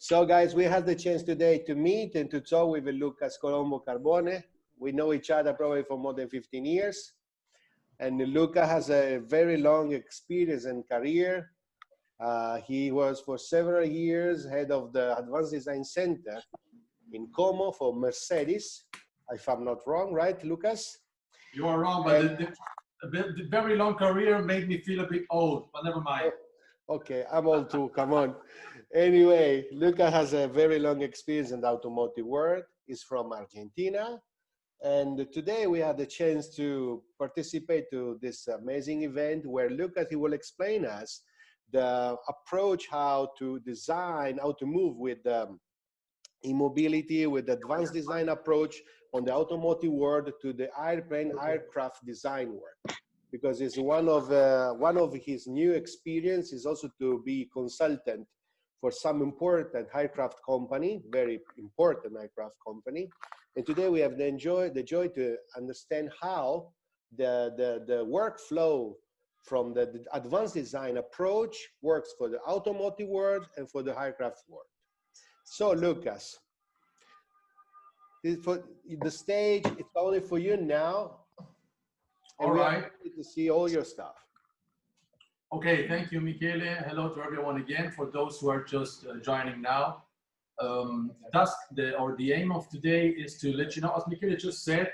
So guys, we had the chance today to meet and to talk with Lucas Colombo Carbone. We know each other probably for more than 15 years. And Luca has a very long experience and career. He was for several years head of the Advanced Design Center in Como for Mercedes, if I'm not wrong, right, Lucas? You are wrong, but the very long career made me feel a bit old, but never mind. Okay, I'm old too, come on. Anyway, Luca has a very long experience in the automotive world. He's from Argentina. And today we had the chance to participate to this amazing event where Lucas, he will explain us the approach, how to design, how to move with e-mobility, with advanced design approach on the automotive world to the airplane, aircraft design world. Because it's one of his new experience is also to be consultant for some important aircraft company, very important aircraft company. And today we have the joy to understand how the workflow from the advanced design approach works for the automotive world and for the aircraft world. So Lucas, the stage, it's only for you now. And all right. We are to see all your stuff. Okay, thank you, Michele. Hello to everyone again. For those who are just joining now, the aim of today is to let you know, as Michele just said,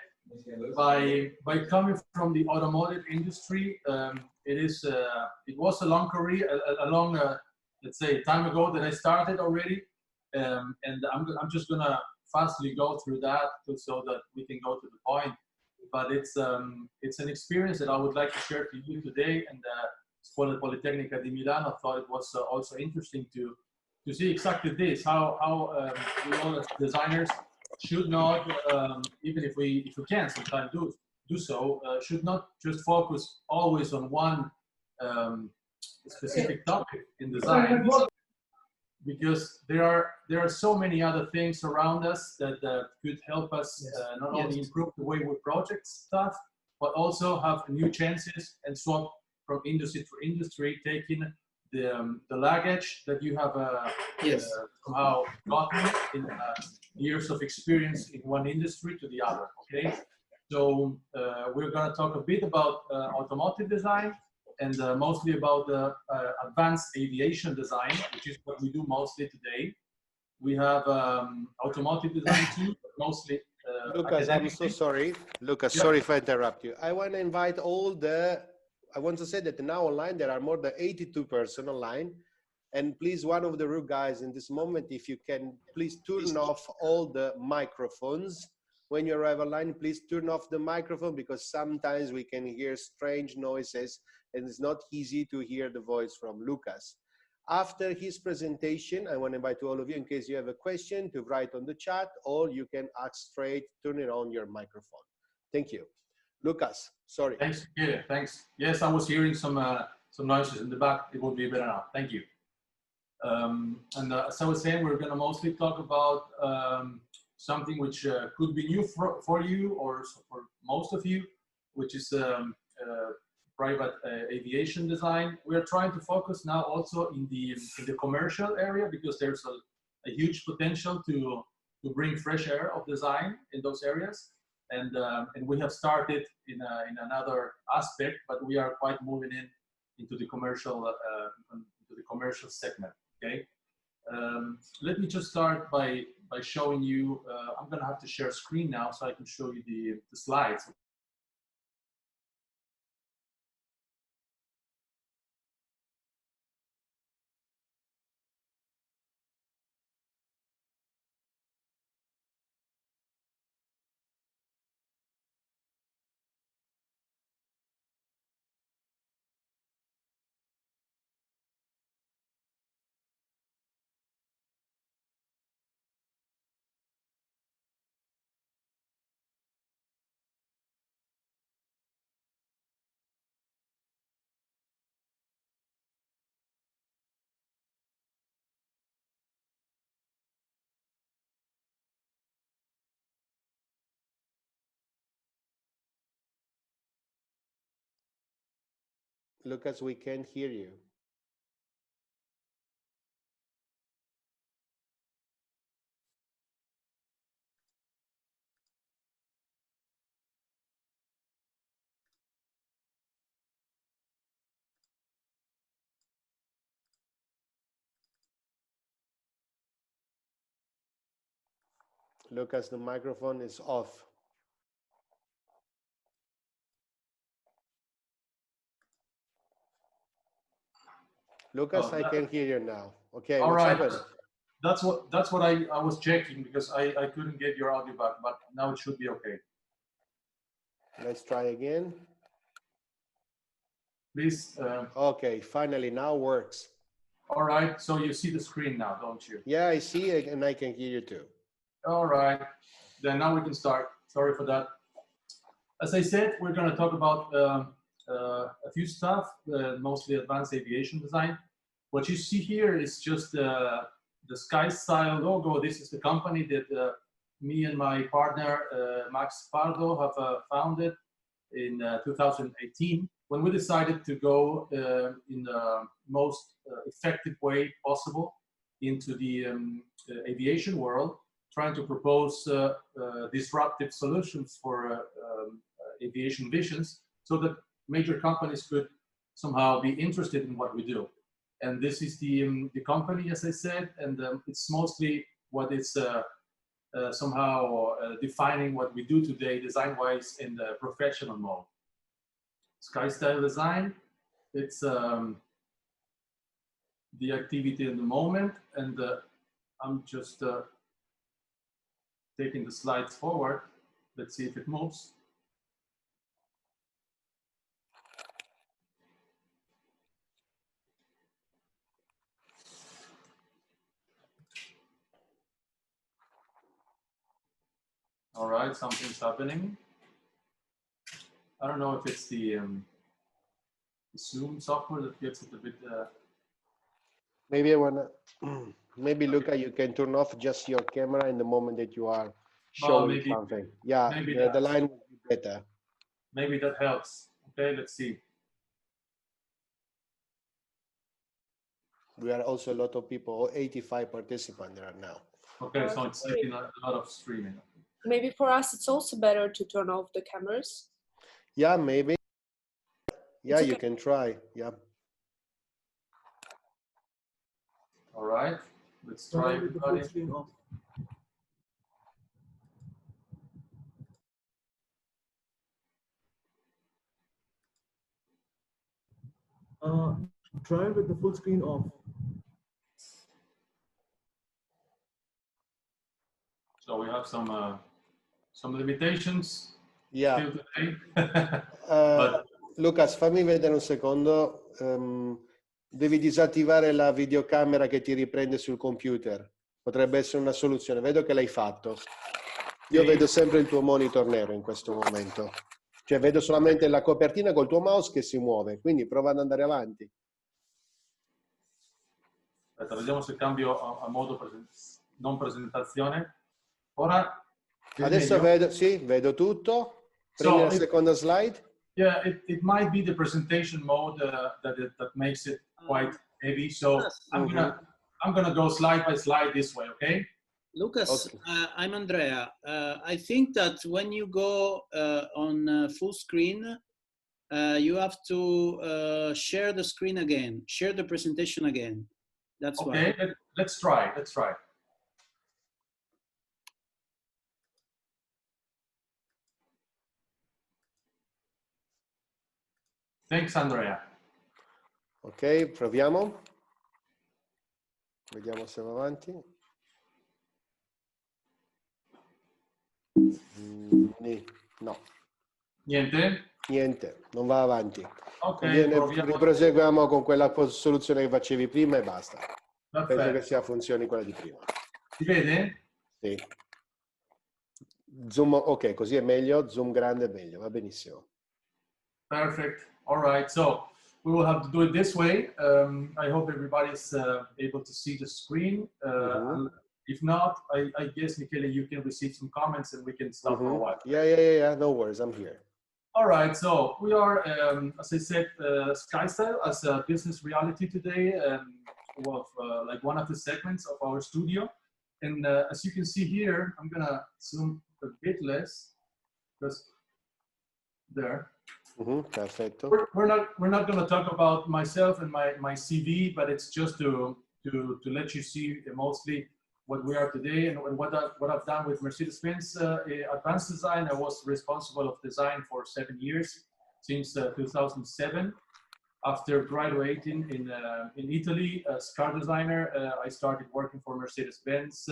by coming from the automotive industry, it was a long career, a long let's say time ago that I started already, and I'm just gonna fastly go through that so that we can go to the point. But it's an experience that I would like to share to you today, and Scuola Politecnica di Milano thought it was also interesting to see exactly this, how we all as designers should not, even if we can sometimes do so, should not just focus always on one specific topic in design, because there are so many other things around us that could help us not only improve the way we project stuff, but also have new chances and swap from industry to industry, taking the luggage that you have somehow gotten in years of experience in one industry to the other. Okay, so we're going to talk a bit about automotive design, and mostly about the advanced aviation design, which is what we do mostly today. We have automotive design too, but mostly. Lucas, I'm so sorry. Lucas, sorry if I interrupt you. I want to invite I want to say that now online there are more than 82 persons online. And please, one of the rude guys in this moment, if you can, please turn off all the microphones. When you arrive online, please turn off the microphone, because sometimes we can hear strange noises and it's not easy to hear the voice from Lucas. After his presentation, I want to invite all of you, in case you have a question, to write on the chat, or you can ask straight, turn it on your microphone. Thank you. Lucas, sorry. Thanks, yeah, thanks. Yes, I was hearing some noises in the back. It will be better now. Thank you. And as I was saying, we're going to mostly talk about something which could be new for you, or for most of you, which is private aviation design. We are trying to focus now also in the commercial area, because there's a huge potential to bring fresh air of design in those areas. And we have started in another aspect, but we are quite moving into the commercial segment. Okay. Let me just start by showing you. I'm going to have to share screen now so I can show you the slides. Lucas, we can't hear you. Lucas, the microphone is off. Lucas, I can hear you now. Okay, all what's right. happened? That's what I was checking, because I couldn't get your audio back, but now it should be okay. Let's try again. Please. Okay, finally now works. All right, so you see the screen now, don't you? Yeah, I see it, and I can hear you too. All right, then now we can start. Sorry for that. As I said, we're going to talk about a few stuff, mostly advanced aviation design. What you see here is just the SkyStyle logo. This is the company that me and my partner, Max Pardo, have founded in 2018, when we decided to go in the most effective way possible into the aviation world, trying to propose disruptive solutions for aviation visions, so that major companies could somehow be interested in what we do. And this is the company, as I said, and it's mostly what is somehow defining what we do today, design-wise, in the professional mode. SkyStyle Design, it's the activity in the moment, and I'm just taking the slides forward. Let's see if it moves. All right, something's happening. I don't know if it's the Zoom software that gets it a bit. Maybe I wanna. Maybe Luca, you can turn off just your camera in the moment that you are showing something. Yeah, the line will be better. Maybe that helps. Okay, let's see. We are also a lot of people, 85 participants there now. Okay, so it's taking a lot of streaming. Maybe for us, it's also better to turn off the cameras. Yeah, maybe. Yeah, okay. You can try. Yeah. All right, let's try everybody. Try with the full screen off. So we have some limitations. Yeah. But Lucas, fammi vedere un secondo. Devi disattivare la videocamera che ti riprende sul computer. Potrebbe essere una soluzione. Vedo che l'hai fatto. Io vedo sempre il tuo monitor nero in questo momento. Cioè vedo solamente la copertina col tuo mouse che si muove. Quindi prova ad andare avanti. Aspetta, vediamo se cambio a modo non presentazione. Ora. Adesso vedo, sì, vedo tutto. Prendi la seconda slide. Yeah, it might be the presentation mode that makes it quite heavy. So I'm gonna go slide by slide this way, okay? Lucas, okay. I'm Andrea. I think that when you go on full screen, you have to share the screen again, share the presentation again. That's okay. Why. Let's try. Let's try. Thanks, Andrea. Ok, proviamo. Vediamo se va avanti. No. Niente? Niente, non va avanti. Ok, proseguiamo con quella soluzione che facevi prima e basta. Perfetto. Penso che sia funzioni quella di prima. Si vede? Sì. Zoom, ok, così è meglio. Zoom grande è meglio, va benissimo. Perfect. All right, so we will have to do it this way. I hope everybody's able to see the screen. If not, I guess, Michele, you can receive some comments and we can stop for a while. Yeah. No worries, I'm here. All right, so we are, as I said, SkyStyle as a business reality today, like one of the segments of our studio. And as you can see here, I'm gonna zoom a bit less, because there. Perfetto. We're not going to talk about myself and my CV, but it's just to let you see mostly what we are today and what I've done with Mercedes-Benz advanced design. I was responsible of design for 7 years, since 2007. After graduating in Italy as car designer, I started working for Mercedes-Benz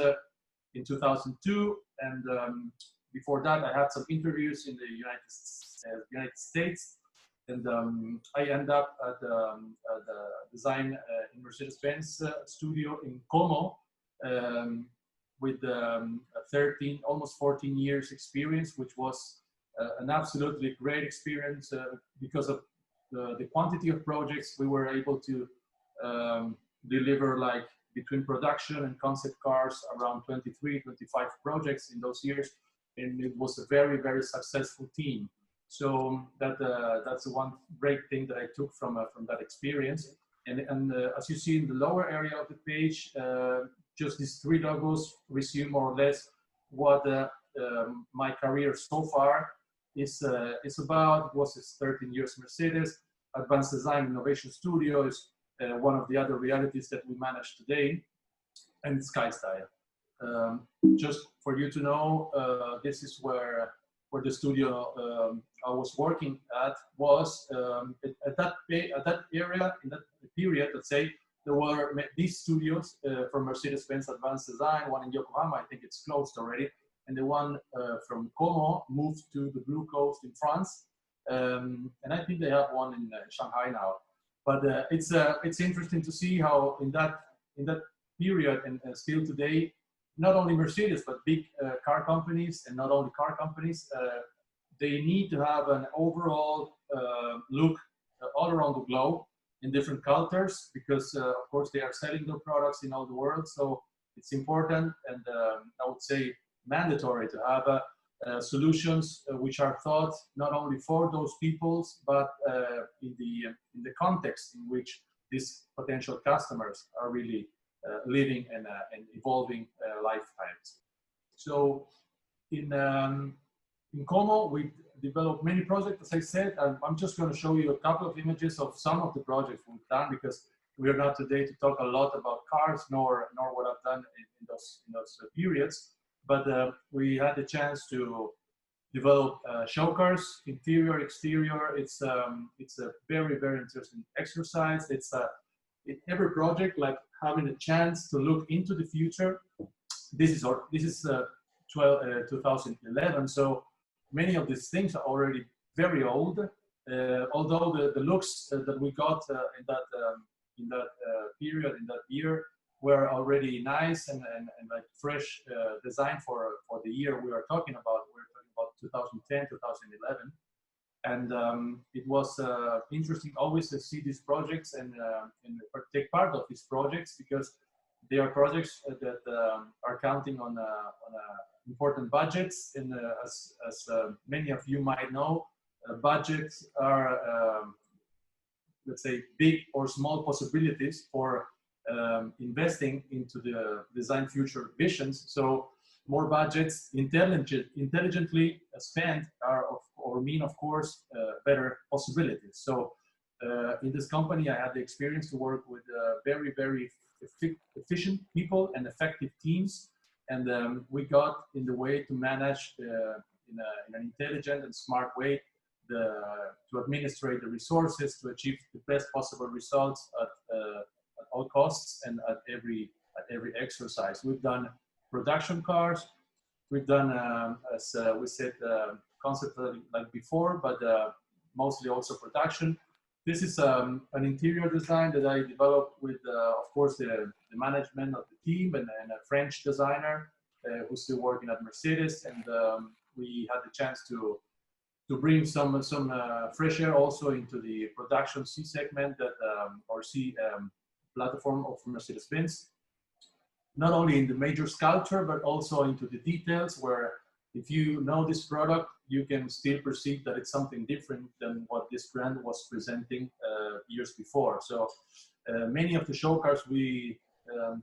in 2002, and before that I had some interviews in the United States, and I ended up at the design in Mercedes-Benz studio in Como with almost 14 years experience, which was an absolutely great experience because of the quantity of projects we were able to deliver, like between production and concept cars, around 23, 25 projects in those years. And it was a very, very successful team. So that's the one great thing that I took from that experience. And as you see in the lower area of the page, just these 3 logos resume more or less what my career so far is about. It was 13 years Mercedes. Advanced Design Innovation Studio is one of the other realities that we manage today, and SkyStyle. Just for you to know, this is where the studio I was working at was at that area, in that period, let's say, there were these studios from Mercedes-Benz Advanced Design, one in Yokohama, I think it's closed already, and the one from Como moved to the Blue Coast in France, and I think they have one in Shanghai now. But it's interesting to see how in that period and still today, not only Mercedes but big car companies, and not only car companies, they need to have an overall look all around the globe in different cultures, because of course they are selling their products in all the world. So it's important, and I would say mandatory, to have solutions which are thought not only for those peoples, but in the context in which these potential customers are really living and evolving lifetimes. So in Como, we developed many projects, as I said. I'm just going to show you a couple of images of some of the projects we've done, because we are not today to talk a lot about cars, nor what I've done in those periods. But we had the chance to develop show cars, interior, exterior. It's a very, very interesting exercise. It's every project like having a chance to look into the future. This is 2011, so many of these things are already very old. Although the looks that we got in that period, in that year, were already nice and like fresh design for the year we are talking about. We're talking about 2010, 2011. And it was interesting always to see these projects and take part of these projects, because they are projects that are counting on important budgets. And as many of you might know, budgets are, let's say, big or small possibilities for investing into the design future visions. So more budgets intelligently spent mean, of course, better possibilities. So in this company, I had the experience to work with very, very efficient people and effective teams. And we got in the way to manage in an intelligent and smart way to administrate the resources to achieve the best possible results at all costs and at every exercise. We've done production cars. We've done, as we said, concept like before, but mostly also production. This is an interior design that I developed with, of course, the management of the team and a French designer who's still working at Mercedes. And we had the chance to bring some fresh air also into the production C segment or C platform of Mercedes-Benz. Not only in the major sculpture, but also into the details, where if you know this product, you can still perceive that it's something different than what this brand was presenting years before. So many of the show cars we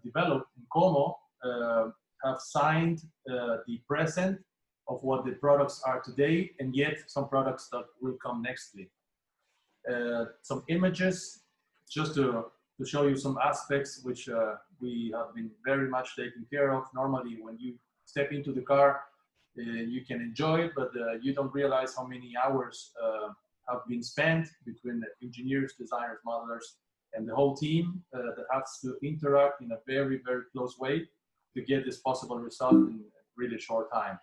developed in Como have signed the present of what the products are today, and yet some products that will come nextly. Some images just to to show you some aspects which we have been very much taking care of. Normally, when you step into the car, you can enjoy it, but you don't realize how many hours have been spent between the engineers, designers, modelers, and the whole team that has to interact in a very, very close way to get this possible result in a really short time.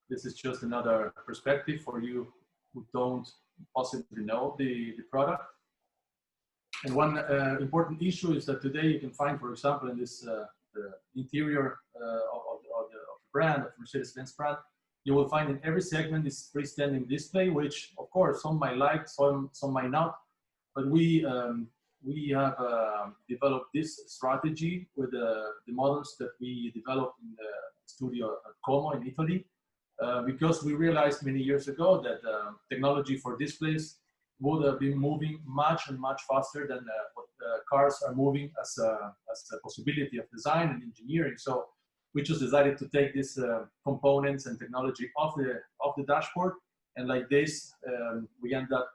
This is just another perspective for you who don't possibly know the product. And one important issue is that today you can find, for example, in this the interior of the brand, of Mercedes-Benz brand, you will find in every segment this freestanding display, which of course some might like, some might not. But we have developed this strategy with the models that we developed in the studio at Como in Italy, because we realized many years ago that technology for displays would have been moving much and much faster than what cars are moving as a possibility of design and engineering. So we just decided to take these components and technology off the dashboard, and like this, we end up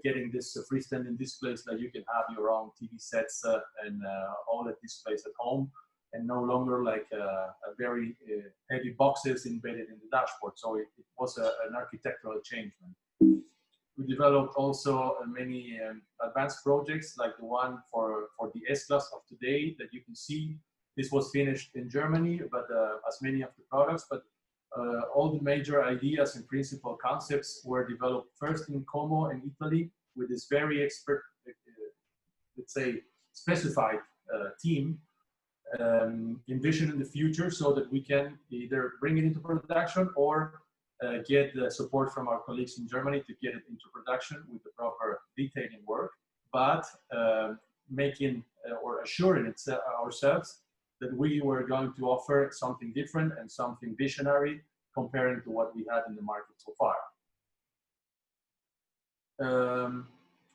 getting this freestanding displays that you can have your own TV sets and OLED displays at home, and no longer like a very heavy boxes embedded in the dashboard. So it was an architectural change. We developed also many advanced projects, like the one for the S-Class of today that you can see. This was finished in Germany, but as many of the products, but all the major ideas and principal concepts were developed first in Como in Italy with this very expert, let's say, specified team, envisioning the future so that we can either bring it into production or get the support from our colleagues in Germany to get it into production with the proper detailing work, but making or assuring ourselves that we were going to offer something different and something visionary comparing to what we had in the market so far.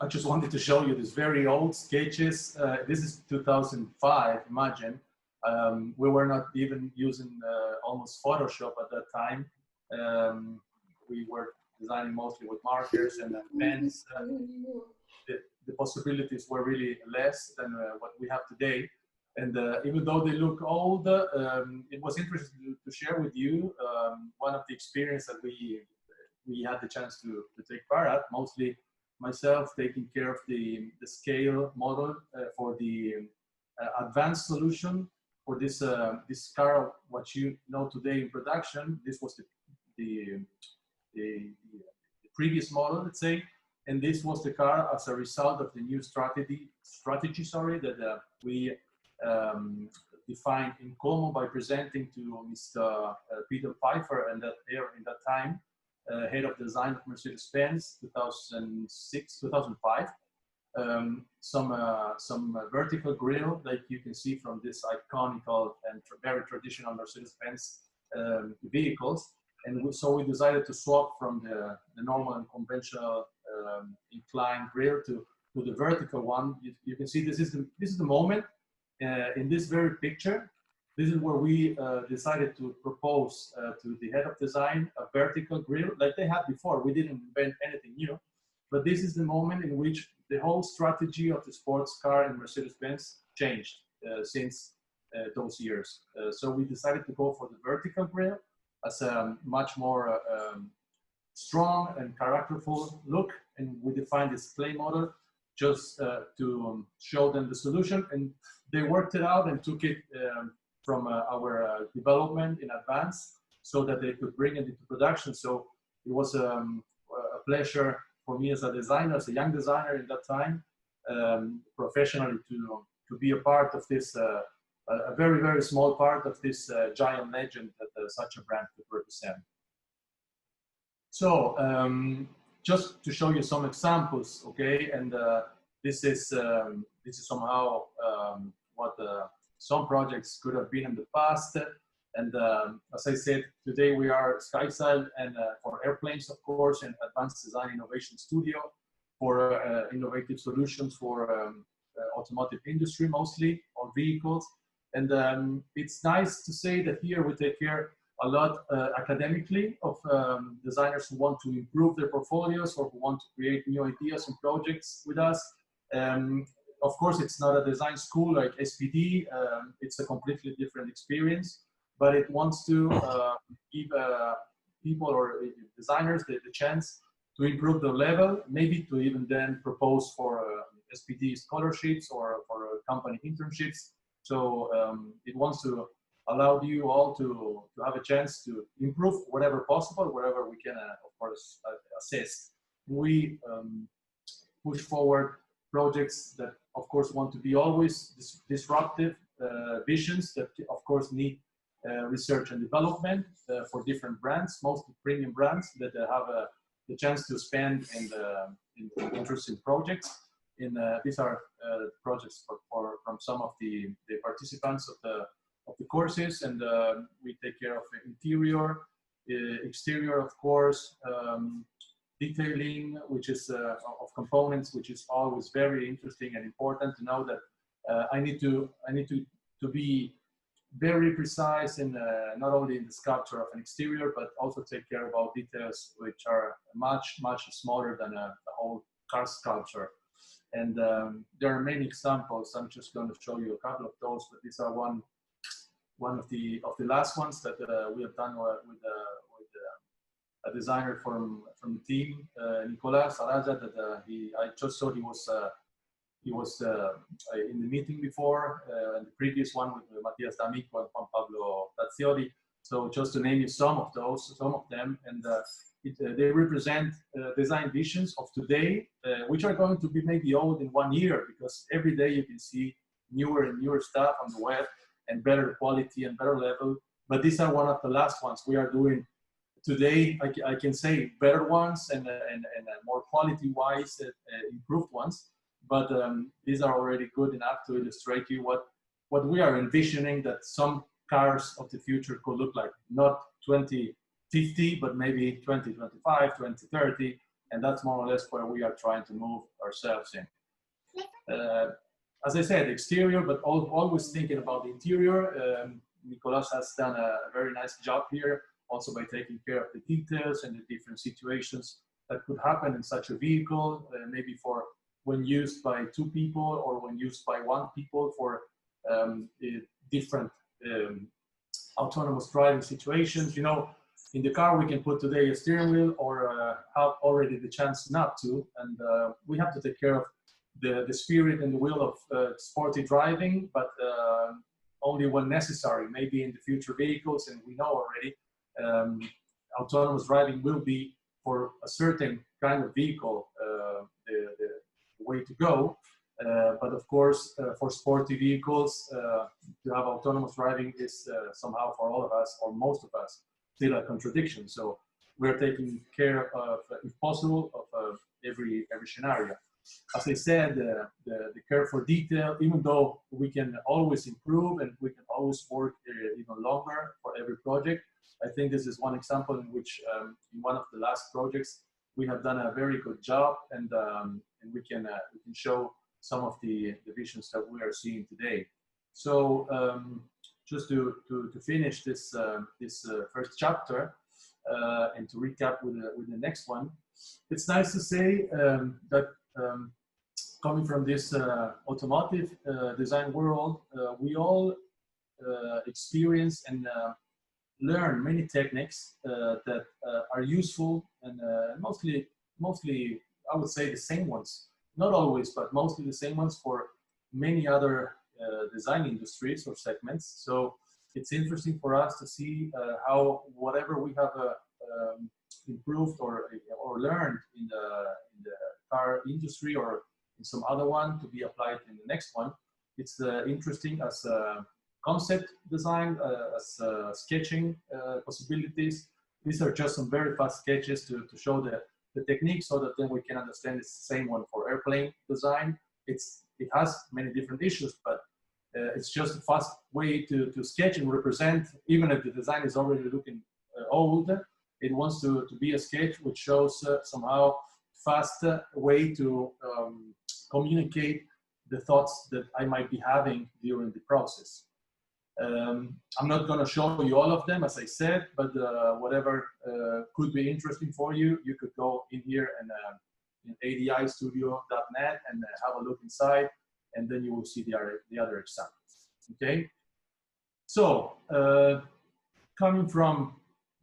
I just wanted to show you these very old sketches. This is 2005, imagine. We were not even using almost Photoshop at that time. We were designing mostly with markers and pens. The possibilities were really less than what we have today. And even though they look old, it was interesting to share with you one of the experience that we had the chance to take part at, mostly myself taking care of the scale model for the advanced solution for this this car, what you know today in production. This was the previous model, let's say, and this was the car as a result of the new strategy that we defined in Como by presenting to Mr. Peter Pfeiffer, and that in that time head of design of Mercedes-Benz, 2006, 2005. Some vertical grille, like you can see from this iconical and very traditional Mercedes-Benz vehicles. And so we decided to swap from the normal and conventional inclined grille to the vertical one. You can see this is the moment in this very picture. This is where we decided to propose to the head of design a vertical grille like they had before. We didn't invent anything new, but this is the moment in which the whole strategy of the sports car in Mercedes-Benz changed since those years. So we decided to go for the vertical grille as a much more strong and characterful look, and we defined this play model just to show them the solution, and they worked it out and took it from our development in advance so that they could bring it into production. So it was a pleasure for me as a designer, as a young designer in that time, professionally to be a part of this, a very, very small part of this giant legend that such a brand could represent. So just to show you some examples, okay, and this is somehow what some projects could have been in the past. And as I said, today we are SkySide and for airplanes, of course, and Advanced Design Innovation Studio for innovative solutions for automotive industry mostly, or vehicles. And it's nice to say that here we take care a lot academically of designers who want to improve their portfolios or who want to create new ideas and projects with us. of course, it's not a design school like SPD. It's a completely different experience, but it wants to give people or designers the chance to improve their level, maybe to even then propose for SPD scholarships or for company internships. So it wants to allow you all to have a chance to improve whatever possible, wherever we can, of course, assist. We push forward projects that, of course, want to be always disruptive visions that, of course, need research and development for different brands, mostly premium brands that have the chance to spend in interesting projects. These are projects from some of the participants of the courses, and we take care of interior, exterior, of course, detailing, which is of components, which is always very interesting and important to know that I need to be very precise in not only in the sculpture of an exterior, but also take care about details which are much smaller than a whole car sculpture. And there are many examples. I'm just going to show you a couple of those, but these are one of the last ones that we have done with a designer from the team, Nicolas Saraja. That I just saw he was in the meeting before, and the previous one with Mattias D'Amico and Juan Pablo Tazzioli. So just to name you some of them, and they represent design visions of today, which are going to be maybe old in 1 year, because every day you can see newer and newer stuff on the web and better quality and better level. But these are one of the last ones we are doing today. I can say better ones and more quality-wise improved ones. But these are already good enough to illustrate you what we are envisioning that some cars of the future could look like. Not 2050, but maybe 2025, 2030, and that's more or less where we are trying to move ourselves in. As I said, exterior, but always thinking about the interior. Nicolas has done a very nice job here, also by taking care of the details and the different situations that could happen in such a vehicle, maybe for when used by 2 people or when used by 1 people for different autonomous driving situations. You know, in the car we can put today a steering wheel or have already the chance not to, and we have to take care of the spirit and the will of sporty driving, but only when necessary. Maybe in the future vehicles, and we know already, autonomous driving will be for a certain kind of vehicle the way to go. But of course, for sporty vehicles, to have autonomous driving is somehow for all of us, or most of us, still a contradiction. So we're taking care of, if possible, of every scenario. As I said, the care for detail, even though we can always improve and we can always work even longer for every project, I think this is one example in which in one of the last projects we have done a very good job, and we can show some of the visions that we are seeing today. So just to finish this first chapter and to recap with the next one, it's nice to say that coming from this automotive design world, we all experience and learn many techniques that are useful, and mostly I would say the same ones. Not always, but mostly the same ones for many other design industries or segments. So it's interesting for us to see how whatever we have improved or learned in the car industry or in some other one to be applied in the next one. It's interesting as concept design, as sketching possibilities. These are just some very fast sketches to show the technique, so that then we can understand it's the same one for airplane design. It has many different issues, but it's just a fast way to sketch and represent, even if the design is already looking old. It wants to be a sketch which shows somehow fast way to communicate the thoughts that I might be having during the process. I'm not going to show you all of them, as I said, but whatever could be interesting for you, you could go in here and in adistudio.net and have a look inside. and then you will see the other examples. Okay, so coming from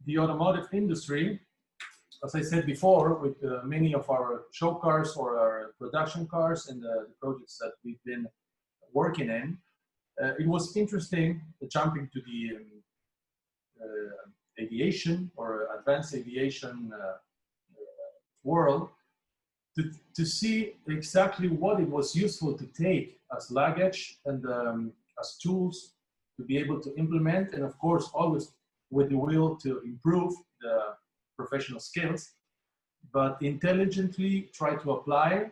the automotive industry, as I said before, with many of our show cars or our production cars and the projects that we've been working in, it was interesting jumping to the aviation or advanced aviation world to see exactly what it was useful to take as luggage and as tools to be able to implement, and of course always with the will to improve the professional skills, but intelligently try to apply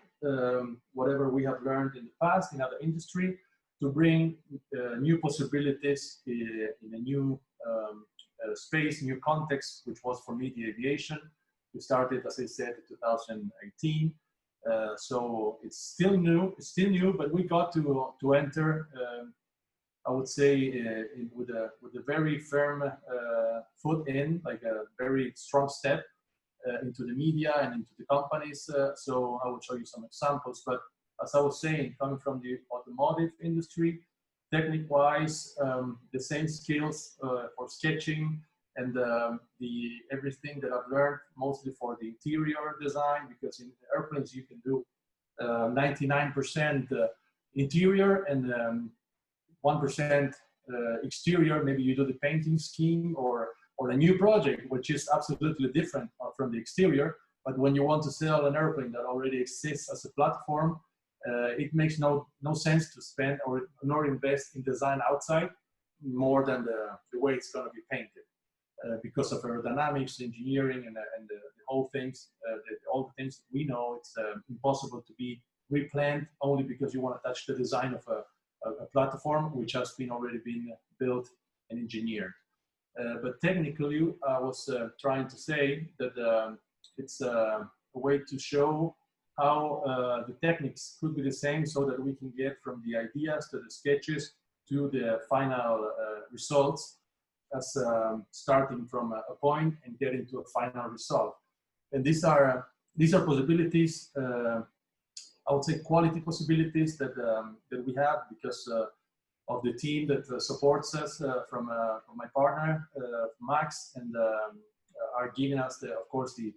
whatever we have learned in the past in other industry to bring new possibilities in a new space, new context, which was for me the aviation. We started, as I said, in 2018. So it's still new, but we got to enter, I would say, with a very firm foot in, like a very strong step into the media and into the companies. So I will show you some examples. But as I was saying, coming from the automotive industry, technique-wise, the same skills for sketching and everything that I've learned mostly for the interior design, because in airplanes you can do 99% interior and 1% exterior. Maybe you do the painting scheme or a new project, which is absolutely different from the exterior. But when you want to sell an airplane that already exists as a platform, it makes no sense to spend nor invest in design outside more than the way it's going to be painted, because of aerodynamics, engineering, and the whole things, all the things we know. It's impossible to be replanned only because you want to touch the design of a platform which has already been built and engineered. But technically, I was trying to say that it's a way to show how the techniques could be the same, so that we can get from the ideas to the sketches to the final results, as starting from a point and getting to a final result. And these are possibilities, I would say quality possibilities that we have because of the team that supports us from my partner Max, and are giving us of course the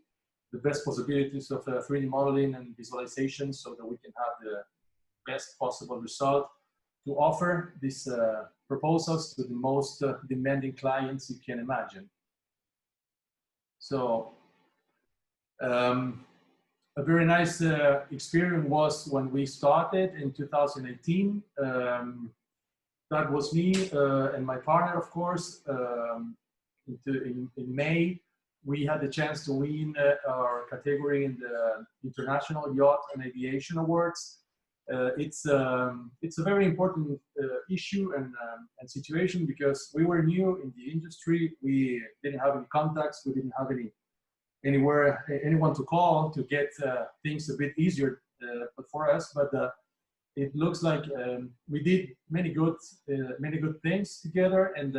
best possibilities of 3D modeling and visualization, so that we can have the best possible result to offer these proposals to the most demanding clients you can imagine. So a very nice experience was when we started in 2018. That was me and my partner, of course. In May, we had the chance to win our category in the International Yacht and Aviation Awards. It's a very important issue and situation, because we were new in the industry. We didn't have any contacts. We didn't have anyone to call to get things a bit easier for us. But it looks like we did many good things together, and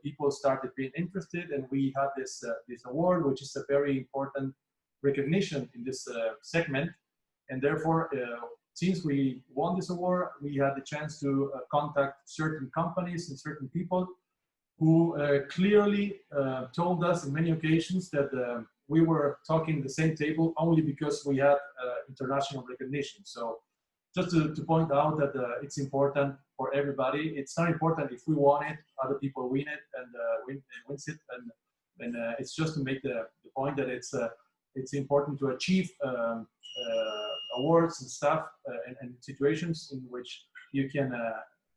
people started being interested, and we had this award, which is a very important recognition in this segment. And therefore, since we won this award, we had the chance to contact certain companies and certain people who clearly told us on many occasions that we were talking the same table only because we had international recognition. So just to point out that it's important for everybody. It's not important if we won it, other people win it, and wins it, and it's just to make the point that it's important to achieve awards and stuff and situations in which you can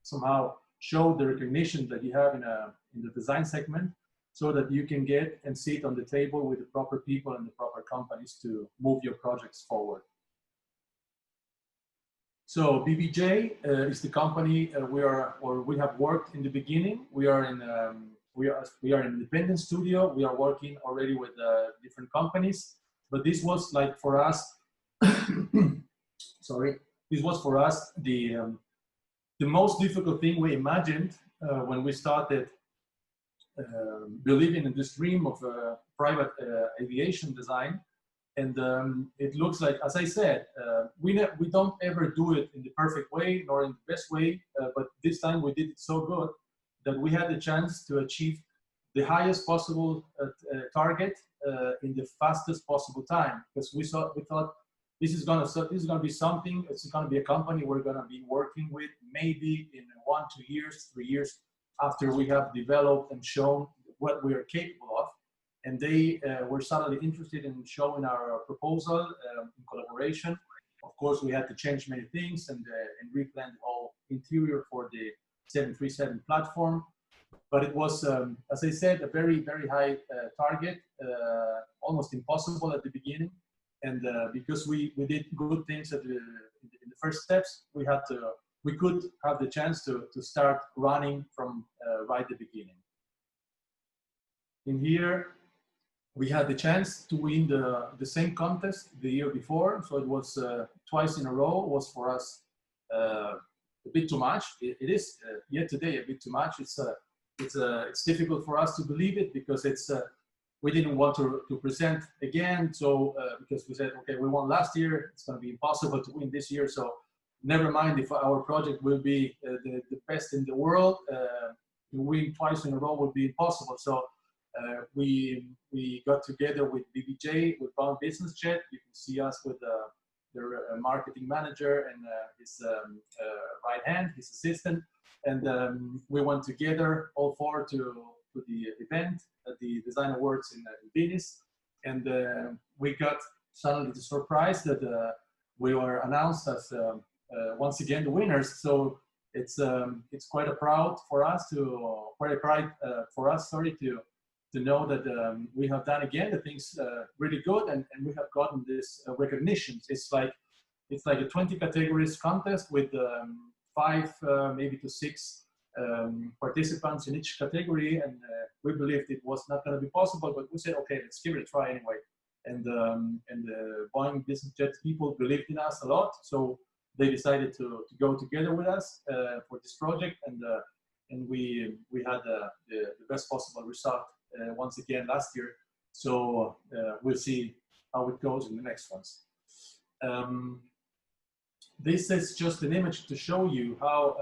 somehow show the recognition that you have in the design segment, so that you can get and sit on the table with the proper people and the proper companies to move your projects forward. So BBJ is the company we have worked in the beginning. We are an independent studio. We are working already with different companies, but this was like for us. Sorry, this was for us the most difficult thing we imagined when we started believing in this dream of private aviation design. And it looks like, as I said, we don't ever do it in the perfect way nor in the best way, but this time we did it so good that we had the chance to achieve the highest possible target in the fastest possible time, because we thought this is gonna be something. It's gonna be a company we're gonna be working with maybe in 1, 2 years, 3 years after we have developed and shown what we are capable of. And they were suddenly interested in showing our proposal in collaboration. Of course, we had to change many things and replan the whole interior for the 737 platform. But it was, as I said, a very, very high target, almost impossible at the beginning. And because we did good things in the first steps, we could have the chance to start running from right at the beginning. In here, we had the chance to win the same contest the year before. So it was twice in a row. It was for us a bit too much. It is yet today a bit too much. It's difficult for us to believe it, because we didn't want to present again. So because we said, okay, we won last year, it's going to be impossible to win this year. So never mind if our project will be the best in the world, to win twice in a row would be impossible. So we got together with BBJ, with Bound Business Jet. You can see us with their marketing manager and his right hand, his assistant. And we went together, all four, to the event at the Design Awards in Venice. And we got suddenly the surprise that we were announced as once again the winners. So it's quite a pride for us, to know that we have done again the things really good, and we have gotten this recognition. It's like a 20 categories contest with 5, maybe to 6 participants in each category, and we believed it was not going to be possible, but we said, okay, let's give it a try anyway. And the Boeing Business Jet people believed in us a lot, so they decided to go together with us for this project, and we had the best possible result once again last year. So we'll see how it goes in the next ones. This is just an image to show you how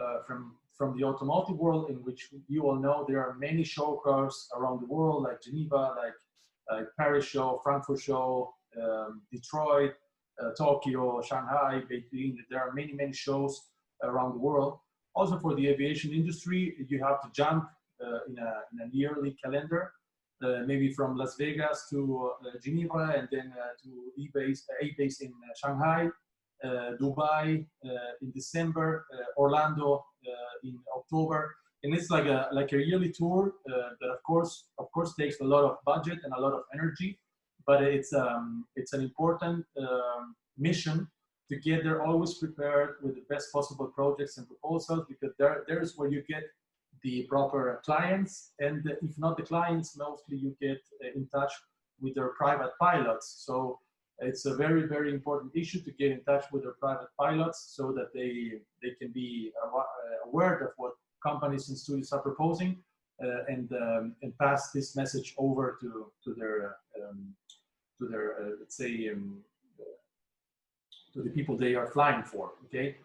from the automotive world, in which you all know there are many show cars around the world, like Geneva, like Paris show, Frankfurt show, Detroit, Tokyo, Shanghai, Beijing. There are many, many shows around the world. Also for the aviation industry, you have to jump in a yearly calendar, maybe from Las Vegas to Geneva, and then to A-base in Shanghai, Dubai in December, Orlando in October. And it's like a yearly tour that of course takes a lot of budget and a lot of energy, but it's an important mission to get there always prepared with the best possible projects and proposals, because there's where you get the proper clients, and if not the clients, mostly you get in touch with their private pilots. So it's a very, very important issue to get in touch with their private pilots, so that they can be aware of what companies and studios are proposing, and pass this message over to their let's say to the people they are flying for. Okay.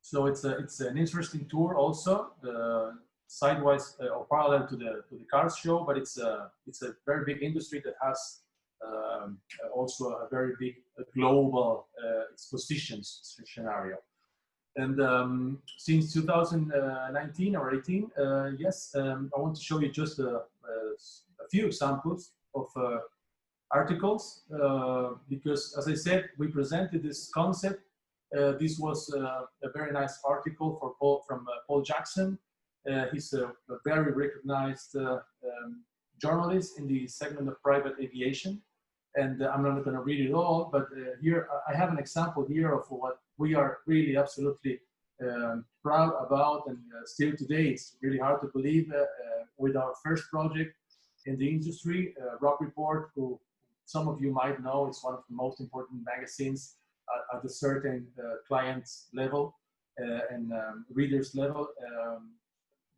So it's an interesting tour also, sidewise or parallel to the cars show, but it's a very big industry that has also a very big global expositions scenario. And since 2019 or 18, yes, I want to show you just a few examples of articles, because as I said, we presented this concept. This was a very nice article from Paul Jackson. He's a very recognized journalist in the segment of private aviation. And I'm not going to read it all, but here I have an example here of what we are really absolutely proud about. And still today, it's really hard to believe with our first project in the industry, Rock Report, who some of you might know, it's one of the most important magazines at a certain client's level and readers level.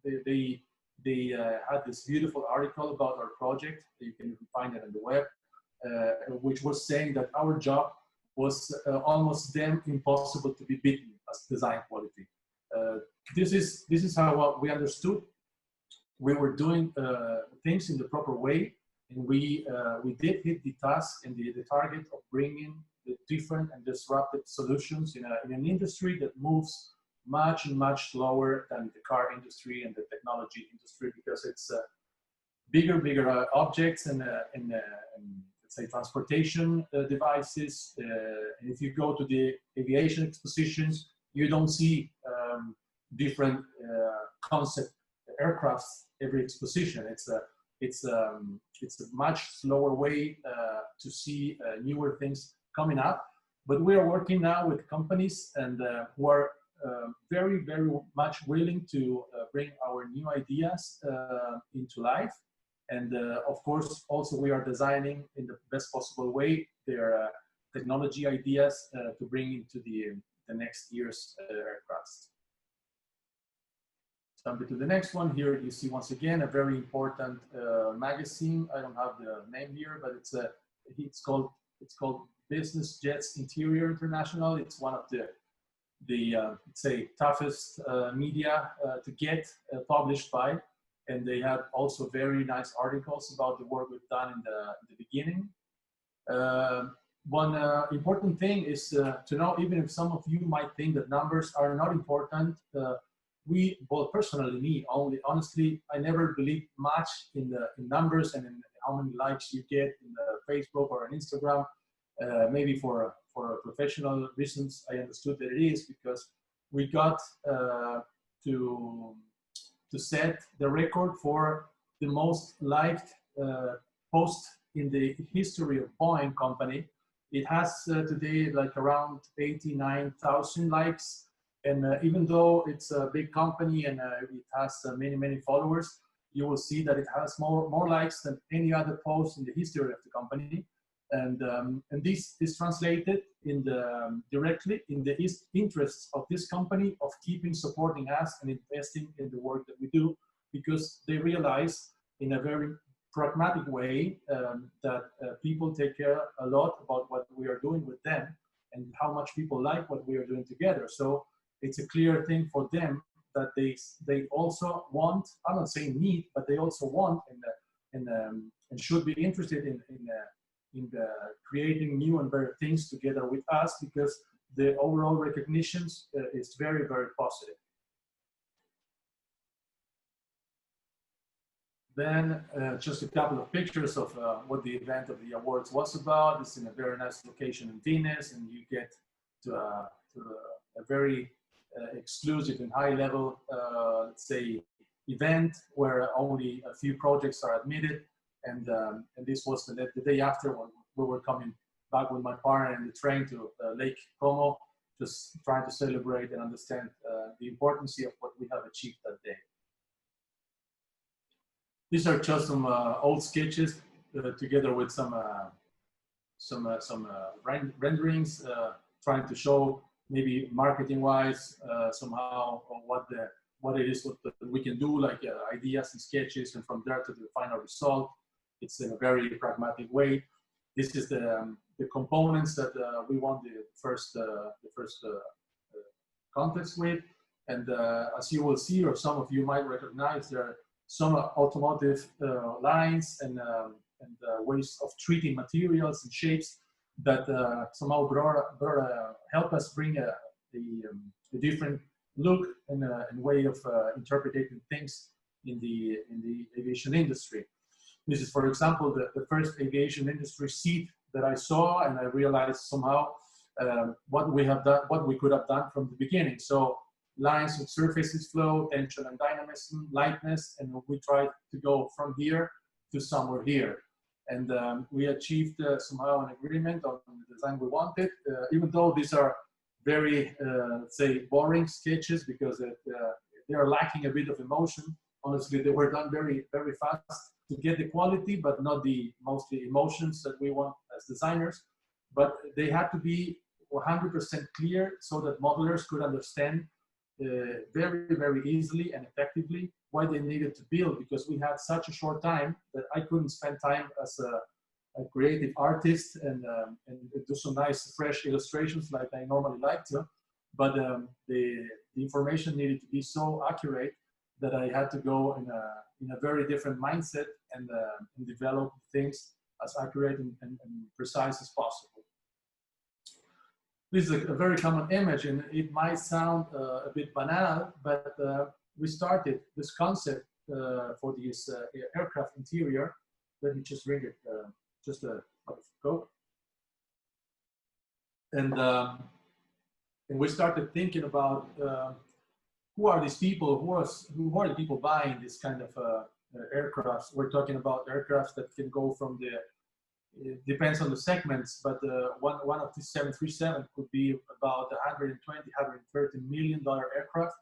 They had this beautiful article about our project. You can find it on the web. which was saying that our job was almost damn impossible to be beaten as design quality. This is how we understood. We were doing things in the proper way, and we did hit the task and the target of bringing the different and disruptive solutions in an industry that moves much slower than the car industry and the technology industry, because it's bigger objects and let's say transportation devices. And if you go to the aviation expositions, you don't see different concept aircrafts every exposition. It's a much slower way to see newer things coming up. But we are working now with companies and who are very much willing to bring our new ideas into life. And of course, also we are designing in the best possible way their technology ideas to bring into the next year's aircrafts. Jumping to the next one, here you see once again a very important magazine. I don't have the name here, but it's called Business Jets Interior International. It's one of the let's say toughest media to get published by, and they had also very nice articles about the work we've done in the beginning. One important thing is to know, even if some of you might think that numbers are not important, well, personally, me, honestly, I never believed much in numbers and in how many likes you get in Facebook or on Instagram. Maybe for professional reasons, I understood that it is, because we got to set the record for the most liked post in the history of Boeing company. It has today like around 89,000 likes. And even though it's a big company and it has many followers, you will see that it has more likes than any other post in the history of the company. And this is translated directly in the interests of this company of keeping supporting us and investing in the work that we do, because they realize in a very pragmatic way that people take care a lot about what we are doing with them and how much people like what we are doing together. So it's a clear thing for them that they also want, I'm not saying need, but they also want and should be interested in creating new and better things together with us, because the overall recognition is very positive. Then just a couple of pictures of what the event of the awards was about. It's in a very nice location in Venice, and you get to a very exclusive and high level, let's say, event where only a few projects are admitted. And this was the day after when we were coming back with my partner in the train to Lake Como, just trying to celebrate and understand the importance of what we have achieved that day. These are just some old sketches together with some renderings, trying to show maybe marketing-wise somehow what it is what we can do, like ideas and sketches, and from there to the final result. It's in a very pragmatic way. This is the components that we won the first contest with, and as you will see, or some of you might recognize, there are some automotive lines and ways of treating materials and shapes that somehow help us bring a different look and way of interpreting things in the aviation industry. This is, for example, the first aviation industry seat that I saw, and I realized somehow what we could have done from the beginning. So lines with surfaces flow, tension and dynamism, lightness, and we tried to go from here to somewhere here. And we achieved somehow an agreement on the design we wanted, even though these are very, let's say, boring sketches, because they are lacking a bit of emotion. Honestly, they were done very fast to get the quality, but not the mostly emotions that we want as designers. But they had to be 100% clear so that modelers could understand very easily and effectively why they needed to build, because we had such a short time that I couldn't spend time as creative artist and do some nice fresh illustrations like I normally like to, but the information needed to be so accurate that I had to go in a very different mindset and develop things as accurate and precise as possible. This is a very common image, and it might sound a bit banal, but we started this concept for this aircraft interior. Let me just bring it just a go. And we started thinking about who are these people, who are the people buying this kind of aircrafts. We're talking about aircrafts that can go from the, it depends on the segments, but one of these 737 could be about 120, 130 million aircraft.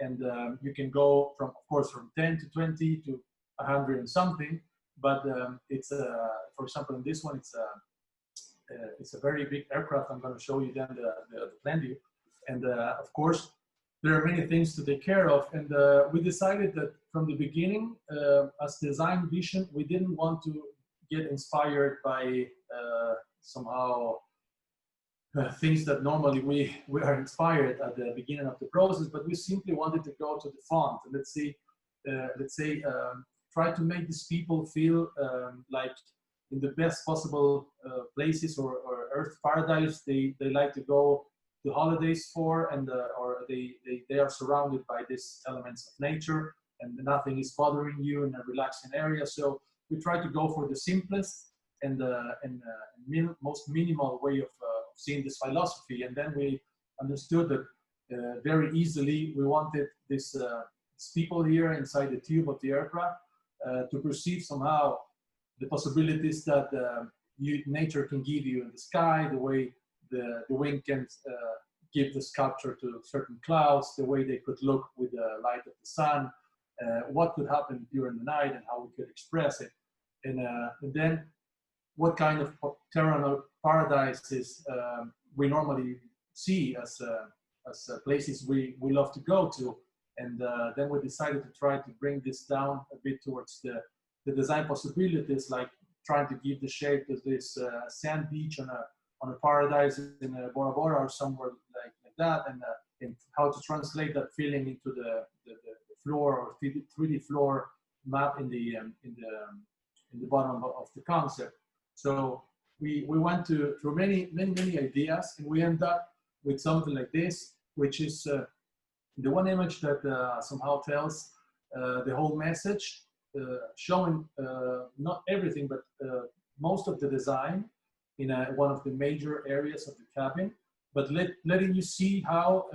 And you can go from, of course, from 10 to 20 to 100 and something. But it's, for example, in this one, it's a very big aircraft. I'm going to show you then the plan view. And of course, there are many things to take care of. And we decided that from the beginning, as design vision, we didn't want to get inspired by somehow things that normally we are inspired at the beginning of the process, but we simply wanted to go to the font. And let's say, try to make these people feel like in the best possible places or Earth paradise they like to go to holidays for, and or they are surrounded by these elements of nature, and nothing is bothering you in a relaxing area. So we try to go for the simplest and most minimal way of seeing this philosophy. And then we understood that very easily we wanted these people here inside the tube of the aircraft to perceive somehow the possibilities that nature can give you in the sky, the way the wind can give the sculpture to certain clouds, the way they could look with the light of the sun, what could happen during the night and how we could express it. And then what kind of terrenal paradises we normally see as places we love to go to. And then we decided to try to bring this down a bit towards the design possibilities, like trying to give the shape of this sand beach on a paradise in Bora Bora or somewhere like that, and how to translate that feeling into the floor or 3D floor map in the bottom of the concept. So we went through many ideas, and we end up with something like this, which is the one image that somehow tells the whole message, showing not everything, but most of the design in one of the major areas of the cabin, but letting you see how,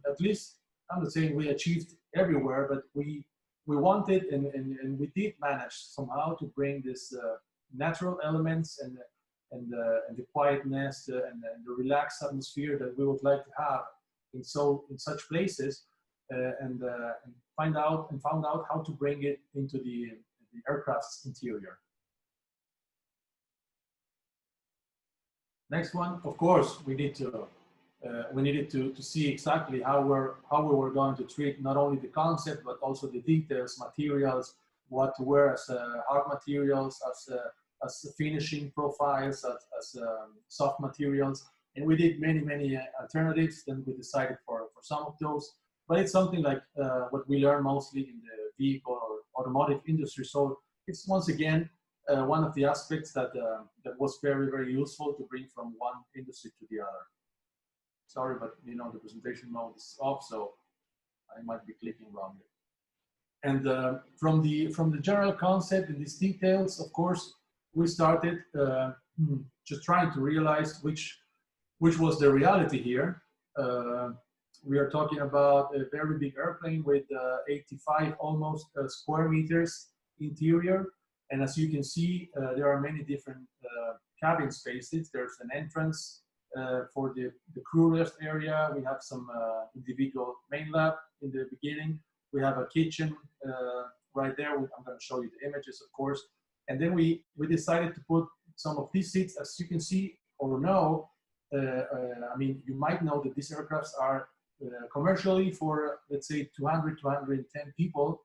at least, I'm not saying we achieved everywhere, but we wanted and we did manage somehow to bring this natural elements and the quietness and the relaxed atmosphere that we would like to have in such places, and found out how to bring it into the aircraft's interior. Next one, of course, we needed to see exactly how we were going to treat not only the concept but also the details, materials, what to wear as hard materials, as finishing profiles, as soft materials, and we did many alternatives. Then we decided for some of those, but it's something like what we learn mostly in the vehicle or automotive industry. So it's once again one of the aspects that was very useful to bring from one industry to the other. Sorry, but you know the presentation mode is off, so I might be clicking wrongly. And from the general concept and these details, of course, we started just trying to realize which was the reality here. We are talking about a very big airplane with 85 almost square meters interior. And as you can see, there are many different cabin spaces. There's an entrance for the crew rest area. We have some individual main lab in the beginning. We have a kitchen right there. I'm going to show you the images, of course. And then we decided to put some of these seats, as you can see or know. I mean, you might know that these aircrafts are commercially for, let's say, 200, 210 people.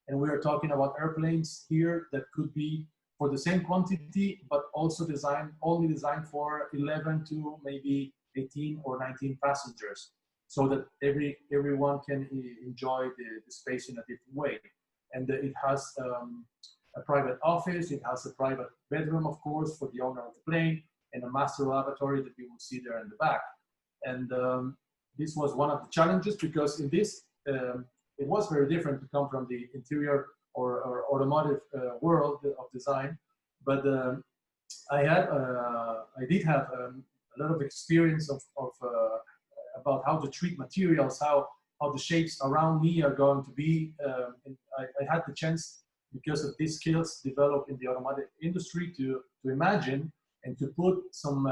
And we are talking about airplanes here that could be for the same quantity, but also only designed for 11 to maybe 18 or 19 passengers, so that everyone can enjoy the space in a different way. And it has a private office, it has a private bedroom, of course, for the owner of the plane, and a master lavatory that you will see there in the back. And this was one of the challenges, because in this, it was very different to come from the interior or automotive world of design. But I did have a lot of experience of about how to treat materials, how the shapes around me are going to be. And I had the chance, because of these skills developed in the automotive industry, to imagine and to put some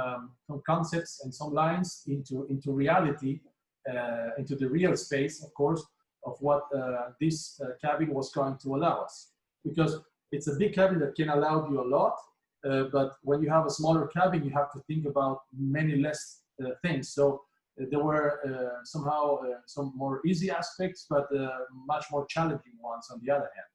concepts and some lines into reality, into the real space, of course, of what this cabin was going to allow us. Because it's a big cabin that can allow you a lot, but when you have a smaller cabin, you have to think about many less things. So there were somehow some more easy aspects, but much more challenging ones on the other hand.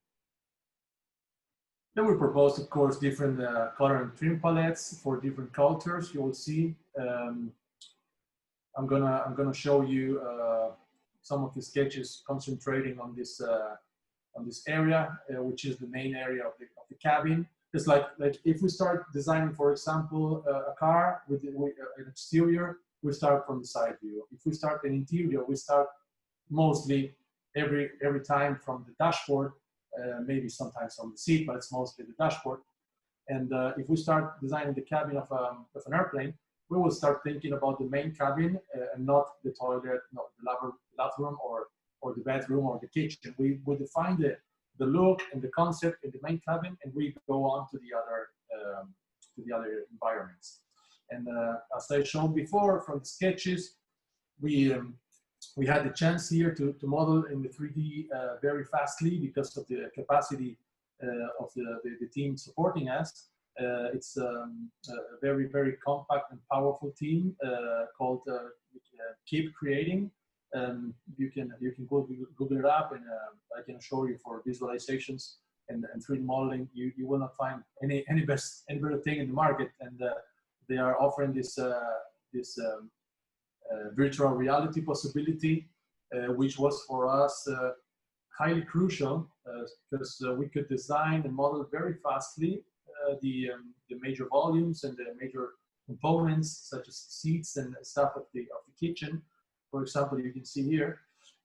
Then we proposed, of course, different color and trim palettes for different cultures. You will see. I'm gonna show you some of the sketches concentrating on this area, which is the main area of the cabin. It's like if we start designing, for example, a car with an exterior, we start from the side view. If we start an interior, we start mostly every time from the dashboard. Maybe sometimes on the seat, but it's mostly the dashboard. And if we start designing the cabin of an airplane, we will start thinking about the main cabin and not the toilet, not the bathroom or the bedroom or the kitchen. We define the look and the concept in the main cabin, and we go on to the other environments. And as I showed before from the sketches, we had the chance here to model in the 3D very fastly because of the capacity of the team supporting us. It's a very, very compact and powerful team called Keep Creating. You can Google it up, and I can show you for visualizations and 3D modeling. You will not find any better thing in the market, and they are offering this virtual reality possibility, which was for us highly crucial because we could design and model very fastly the major volumes and the major components, such as seats and stuff of the kitchen, for example, you can see here.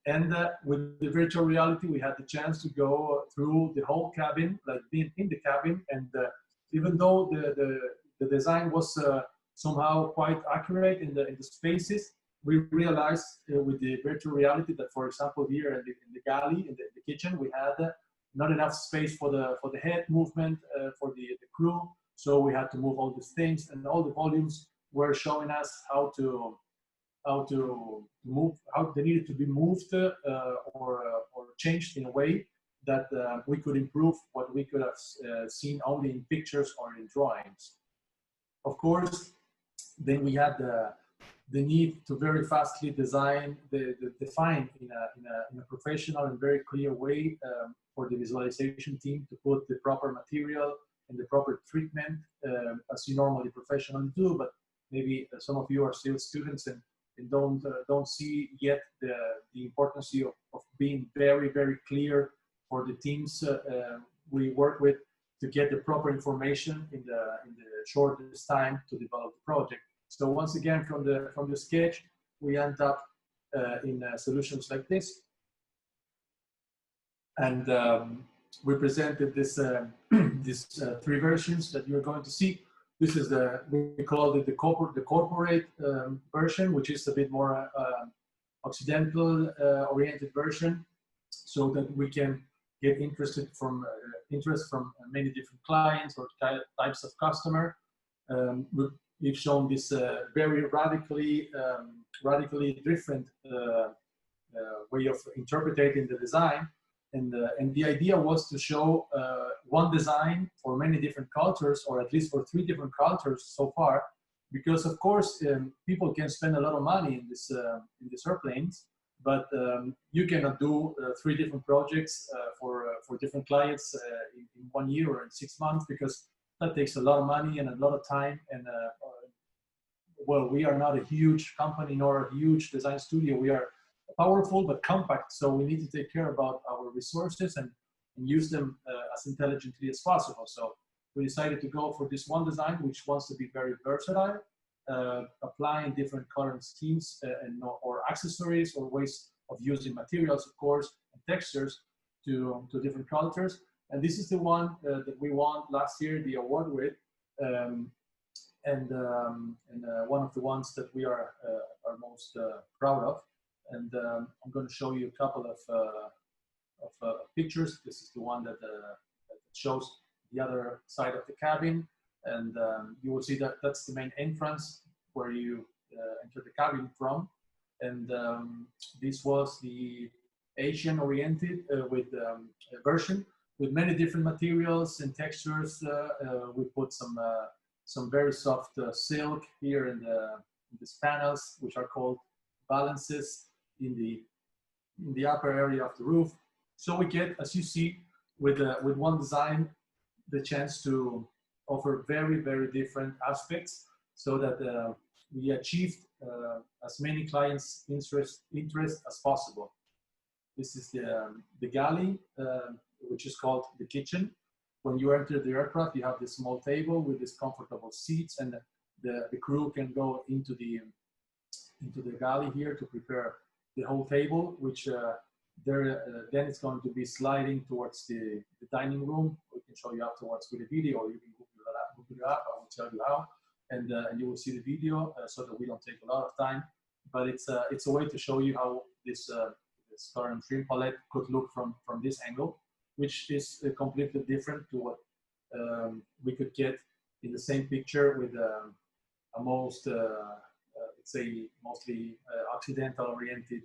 And with the virtual reality, we had the chance to go through the whole cabin, like being in the cabin. And even though the design was somehow quite accurate in the spaces, we realized with the virtual reality that, for example, here in the galley, in the kitchen, we had not enough space for the head movement for the crew. So we had to move all these things, and all the volumes were showing us how to move, how they needed to be moved or changed in a way that we could improve what we could have seen only in pictures or in drawings. Of course, then we had the need to very fastly define in a professional and very clear way for the visualization team to put the proper material and the proper treatment as you normally professionally do. But maybe some of you are still students and don't see yet the importance of being very, very clear for the teams we work with to get the proper information in the shortest time to develop the project. So once again, from the sketch, we end up in solutions like this. And we presented this these three versions that you're going to see. This is we call it the corporate version, which is a bit more Occidental oriented version, so that we can get interest from many different clients or types of customer. We've shown this very radically different way of interpreting the design, and the idea was to show one design for many different cultures, or at least for 3 different cultures so far, because of course people can spend a lot of money in these airplanes, but you cannot do 3 different projects for different clients in 1 year or in 6 months, because that takes a lot of money and a lot of time. And well, we are not a huge company nor a huge design studio. We are powerful but compact, so we need to take care about our resources and use them as intelligently as possible. So we decided to go for this one design, which wants to be very versatile, applying different color schemes or accessories or ways of using materials, of course, and textures to different cultures. And this is the one that we won last year the award with, and one of the ones that we are most proud of. And I'm going to show you a couple of pictures. This is the one that shows the other side of the cabin, and you will see that that's the main entrance where you enter the cabin from. And this was the Asian-oriented version with many different materials and textures. We put some very soft silk here in these panels, which are called balances in the upper area of the roof. So we get, as you see, with one design, the chance to offer very, very different aspects, so that we achieved as many clients' interest as possible. This is the galley, which is called the kitchen. When you enter the aircraft, you have this small table with these comfortable seats, and the crew can go into the galley here to prepare the whole table, which then it's going to be sliding towards the dining room. We can show you afterwards with a video, or you can Google it up. I will tell you how, and you will see the video so that we don't take a lot of time. But it's a way to show you how this color and trim palette could look from this angle, which is completely different to what we could get in the same picture with a most, let's say, mostly Occidental-oriented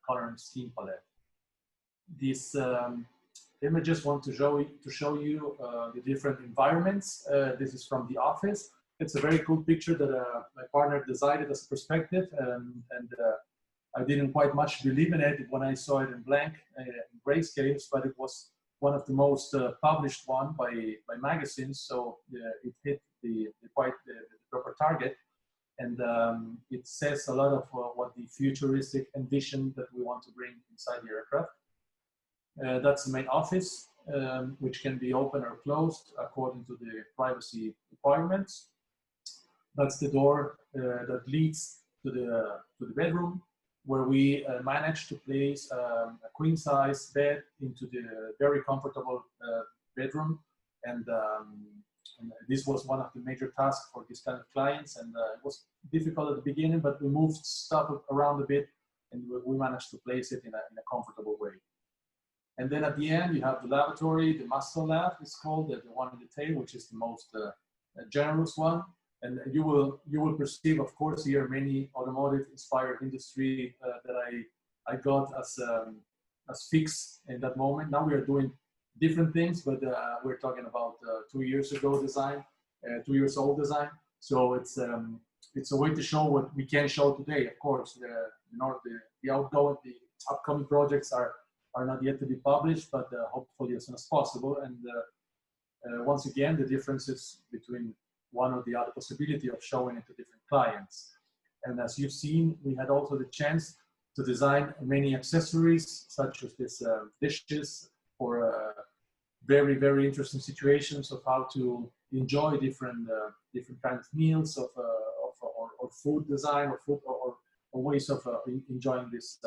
color and scheme palette. These images want to show you the different environments. This is from the office. It's a very cool picture that my partner decided as a perspective, and I didn't quite much believe in it when I saw it in blank, in grayscales, but it was one of the most published one by magazines, so it hit the proper target, and it says a lot of what the futuristic envision that we want to bring inside the aircraft. That's the main office, which can be open or closed according to the privacy requirements. That's the door that leads to the bedroom, where we managed to place a queen-size bed into the very comfortable bedroom. And this was one of the major tasks for this kind of clients. And it was difficult at the beginning, but we moved stuff around a bit, and we managed to place it in a comfortable way. And then at the end, you have the lavatory, the master lab is called, the one in the tail, which is the most generous one. And you will perceive, of course, here many automotive-inspired industry that I got as fixed in that moment. Now we are doing different things, but we're talking about 2 years ago design, 2 years old design. So it's a way to show what we can show today. Of course, the upcoming projects are not yet to be published, but hopefully as soon as possible. And once again, the differences between one or the other possibility of showing it to different clients. And as you've seen, we had also the chance to design many accessories, such as this dishes for very, very interesting situations of how to enjoy different kinds of meals or food design or ways of enjoying these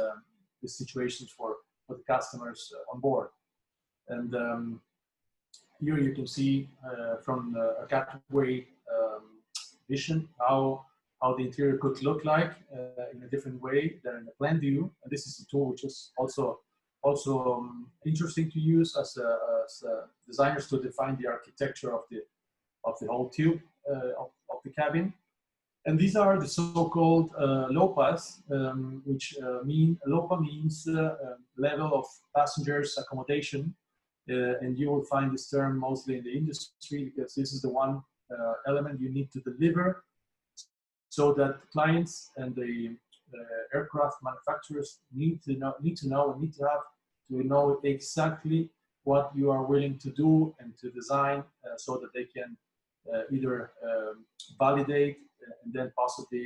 situations for the customers on board. And here you can see from a cutaway vision how the interior could look like in a different way than in the plan view. And this is a tool which is also interesting to use as designers to define the architecture of the whole tube of the cabin. And these are the so-called LOPAs, which LOPA means level of passengers accommodation. And you will find this term mostly in the industry, because this is the one element you need to deliver so that clients and the aircraft manufacturers need to know exactly what you are willing to do and to design so that they can either validate and then possibly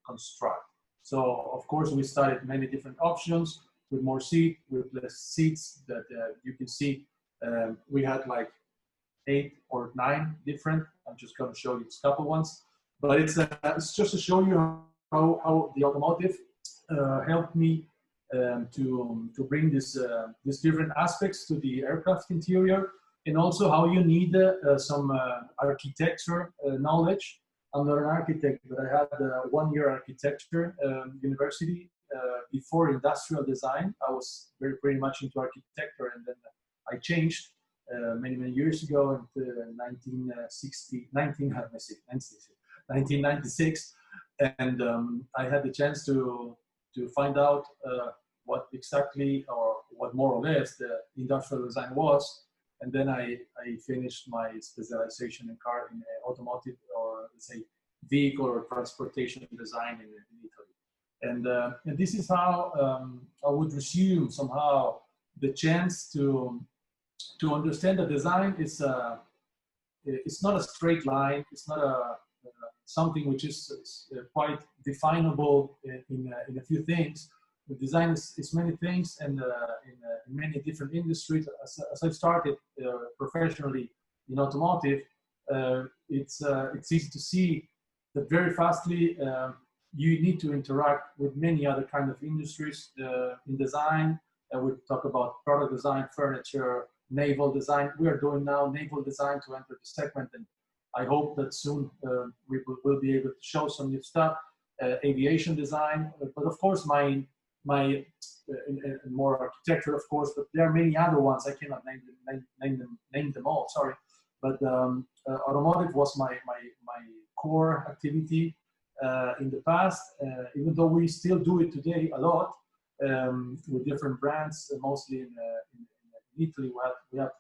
construct. So of course we studied many different options with more seat, with less seats that you can see. We had like 8 or 9 different. I'm just going to show you a couple ones, but it's just to show you how the automotive helped me to bring this these different aspects to the aircraft interior, and also how you need some architecture knowledge. I'm not an architect, but I had 1 year architecture university before industrial design. I was very much into architecture, and then I changed many years ago in 1996, and I had the chance to find out what exactly, or what more or less, the industrial design was. And then I finished my specialization in automotive, or let's say vehicle or transportation design in Italy. And this is how I would resume somehow the chance to understand that design is it's not a straight line. It's not something which is quite definable in a few things. The design is many things, and in many different industries. As I started professionally in automotive, it's easy to see that very fastly you need to interact with many other kind of industries in design. We talk about product design, furniture, naval design. We are doing now naval design to enter the segment, and I hope that soon we will be able to show some new stuff. Aviation design, but of course my more architecture, of course, but there are many other ones. I cannot name them all. Sorry, but automotive was my core activity in the past. Even though we still do it today a lot with different brands, mostly in Italy. We have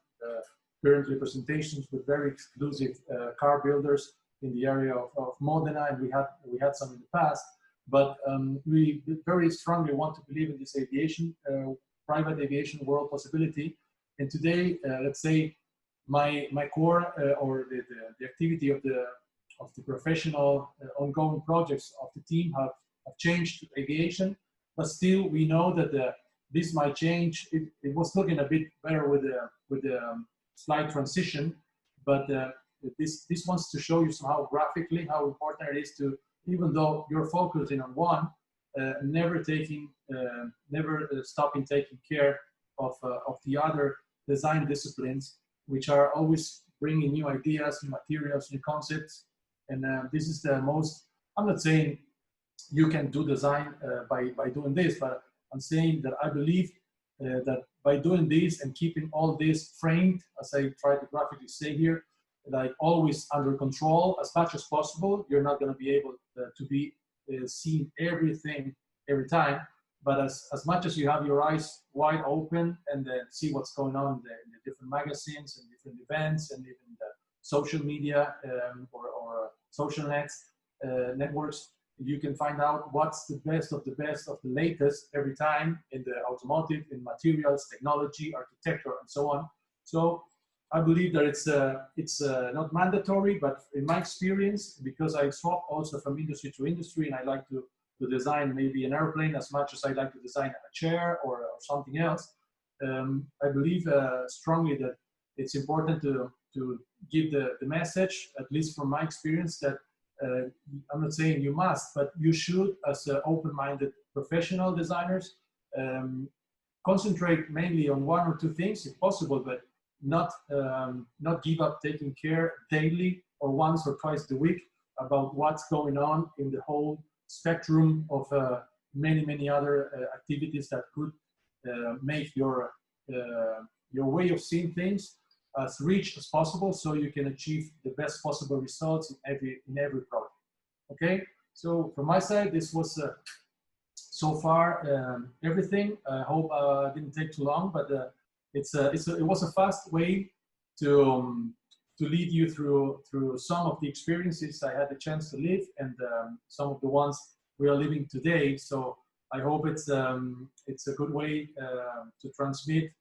currently presentations with very exclusive car builders in the area of Modena, and we had some in the past. But we very strongly want to believe in this aviation, private aviation world possibility. And today, let's say, my core or the activity of the professional ongoing projects of the team have changed to aviation. But still, we know that this might change. It was looking a bit better with the slight transition, but this wants to show you somehow graphically how important it is to, even though you're focusing on one, never stopping taking care of the other design disciplines, which are always bringing new ideas, new materials, new concepts. And this is the most, I'm not saying you can do design by doing this, but I'm saying that I believe that by doing this and keeping all this framed, as I try to graphically say here, like always under control as much as possible. You're not going to be able to be seeing everything every time, but as much as you have your eyes wide open and then see what's going on in the different magazines and different events and even the social media or social networks, you can find out what's the best of the latest every time in the automotive, in materials, technology, architecture, and so on. So I believe that it's not mandatory, but in my experience, because I swap also from industry to industry, and I like to design maybe an airplane as much as I like to design a chair or something else, I believe strongly that it's important to give the message, at least from my experience, that I'm not saying you must, but you should, as open-minded professional designers, concentrate mainly on one or two things if possible, but not give up taking care daily or once or twice a week about what's going on in the whole spectrum of many other activities that could make your way of seeing things as rich as possible, so you can achieve the best possible results in every project. Okay, so from my side, this was so far everything. I hope it didn't take too long, but it was a fast way to lead you through some of the experiences I had the chance to live, and some of the ones we are living today. So I hope it's a good way to transmit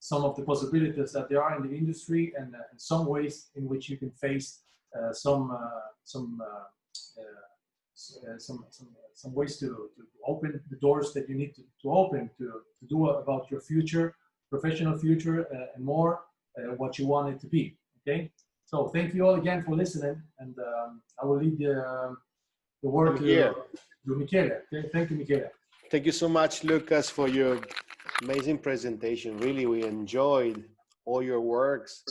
some of the possibilities that there are in the industry, and some ways in which you can face some ways to open the doors that you need to open to do about your future, professional future, and more what you want it to be. Okay, so thank you all again for listening, and I will leave the word to Michele. Okay? Thank you, Michele. Thank you so much, Lucas, for your amazing presentation. Really, we enjoyed all your works.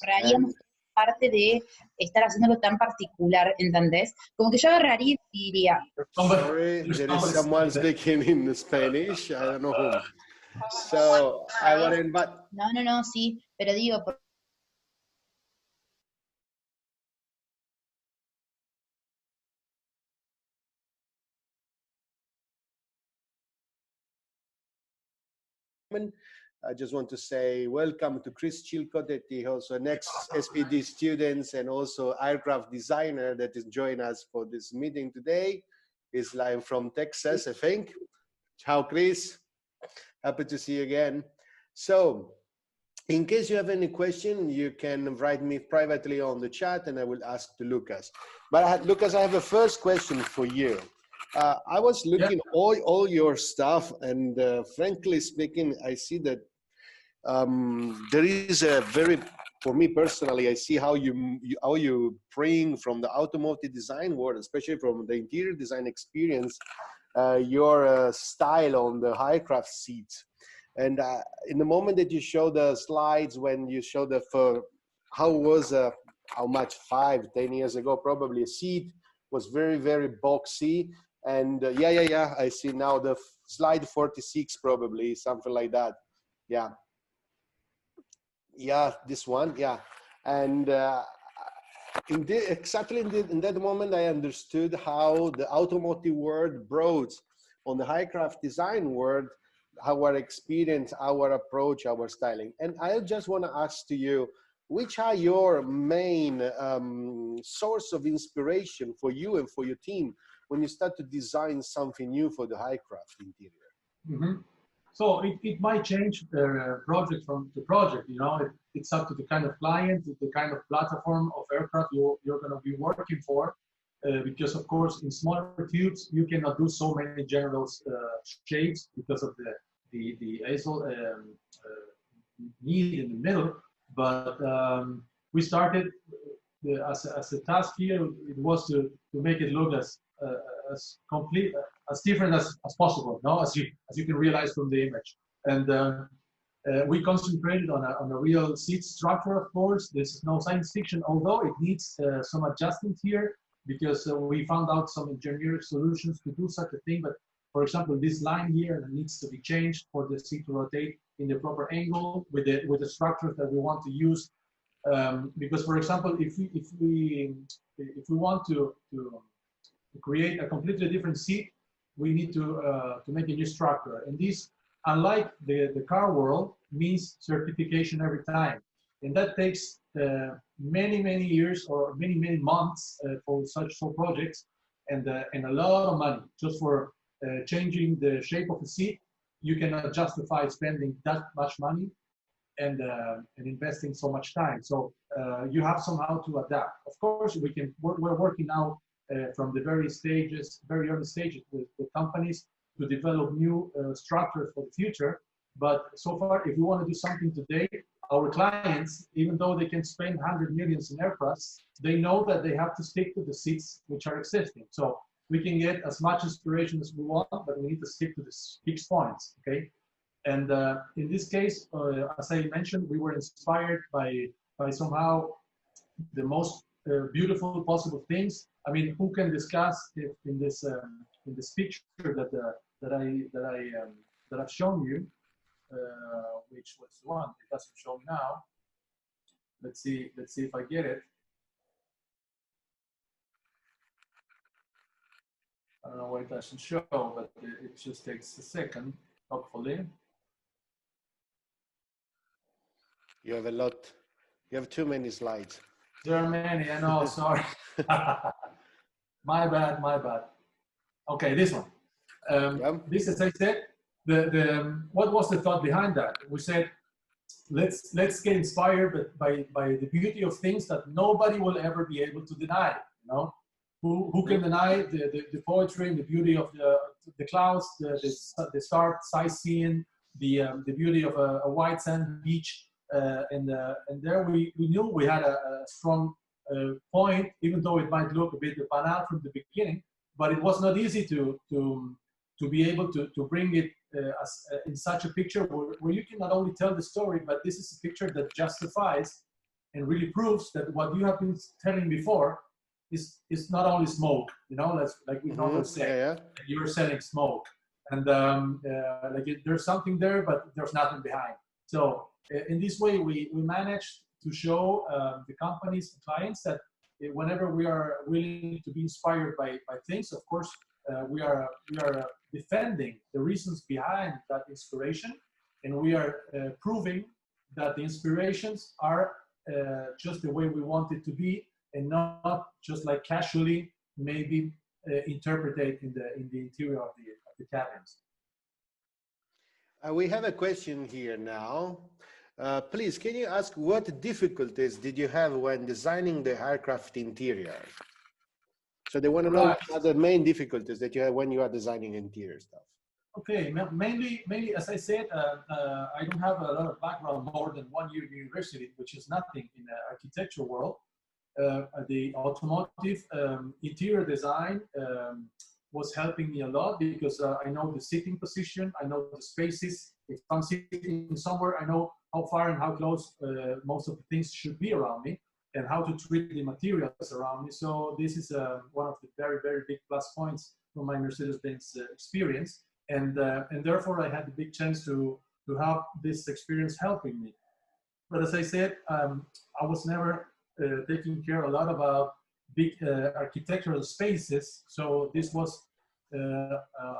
Agarraríamos parte de estar haciéndolo tan particular, ¿entendés? Como que yo agarraría y diría... Sorry, there is someone speaking in Spanish. I don't know whom. So, I want to invite... No, sí, pero digo... I just want to say welcome to Chris Chilcott, that is also an ex-SPD student and also aircraft designer that is joining us for this meeting today. He's live from Texas, I think. Ciao, Chris. Happy to see you again. So, in case you have any question, you can write me privately on the chat and I will ask to Lucas. But Lucas, I have a first question for you. I was looking all your stuff, and frankly speaking, I see that there is a very, for me personally, I see how you bring from the automotive design world, especially from the interior design experience, your style on the aircraft seats. And in the moment that you show the slides, when you show the how was how much 5-10 years ago, probably a seat was very, very boxy. And I see now the slide 46, probably something like that. Yeah, this one, yeah. And exactly in that moment, I understood how the automotive world brought on the aircraft design world, our experience, our approach, our styling. And I just want to ask to you, which are your main source of inspiration for you and for your team when you start to design something new for the aircraft interior? Mm-hmm. So it might change project from the project, you know, it's up to the kind of client, the kind of platform of aircraft you're going to be working for, because of course in smaller tubes, you cannot do so many general shapes because of the ASL need in the middle. But we started as a task here, it was to make it look as complete, as different as possible, no? As you can realize from the image. And we concentrated on a real seat structure, of course. This is no science fiction, although it needs some adjustments here, because we found out some engineering solutions to do such a thing. But for example, this line here needs to be changed for the seat to rotate in the proper angle with the structures that we want to use. Because, for example, if we want to create a completely different seat, we need to make a new structure. And this, unlike the car world, means certification every time. And that takes many years or many months for projects, and a lot of money just for changing the shape of a seat. You cannot justify spending that much money and investing so much time. So you have somehow to adapt. Of course, we're working now from the very early stages with companies to develop new structures for the future. But so far, if we want to do something today, our clients, even though they can spend 100 millions in aircrafts, they know that they have to stick to the seats which are existing. So we can get as much inspiration as we want, but we need to stick to the fixed points, okay? And in this case, as I mentioned, we were inspired by somehow the most beautiful possible things. I mean, who can discuss if in this picture that I've shown you, which was the one it doesn't show now. Let's see if I get it. I don't know why it doesn't show, but it just takes a second, hopefully. You have a lot. You have too many slides. There are many, I know, sorry. My bad. Okay, this one. This, as I said, what was the thought behind that? We said, let's get inspired by the beauty of things that nobody will ever be able to deny. You know, who can deny the poetry and the beauty of the clouds, the star sightseeing, the beauty of a white sand beach, and there we knew we had a strong point, even though it might look a bit banal from the beginning, but it was not easy to be able to bring it in such a picture where you can not only tell the story, but this is a picture that justifies and really proves that what you have been telling before is not only smoke, you know, like we normally say, you're selling smoke, and there's something there, but there's nothing behind. So in this way, we managed to show the companies and clients that whenever we are willing to be inspired by things, of course, we are defending the reasons behind that inspiration, and we are proving that the inspirations are just the way we want it to be, and not just like casually maybe interpreted in the interior of the cabins. We have a question here now. Please, can you ask what difficulties did you have when designing the aircraft interior? So they want to know what are the main difficulties that you have when you are designing interior stuff. Okay, mainly, as I said, I don't have a lot of background, more than 1 year university, which is nothing in the architecture world. The automotive interior design was helping me a lot because I know the sitting position, I know the spaces. If I'm sitting somewhere, I know how far and how close most of the things should be around me, and how to treat the materials around me. So this is one of the very, very big plus points from my Mercedes-Benz experience. And therefore I had the big chance to have this experience helping me. But as I said, I was never taking care a lot about big architectural spaces. So this was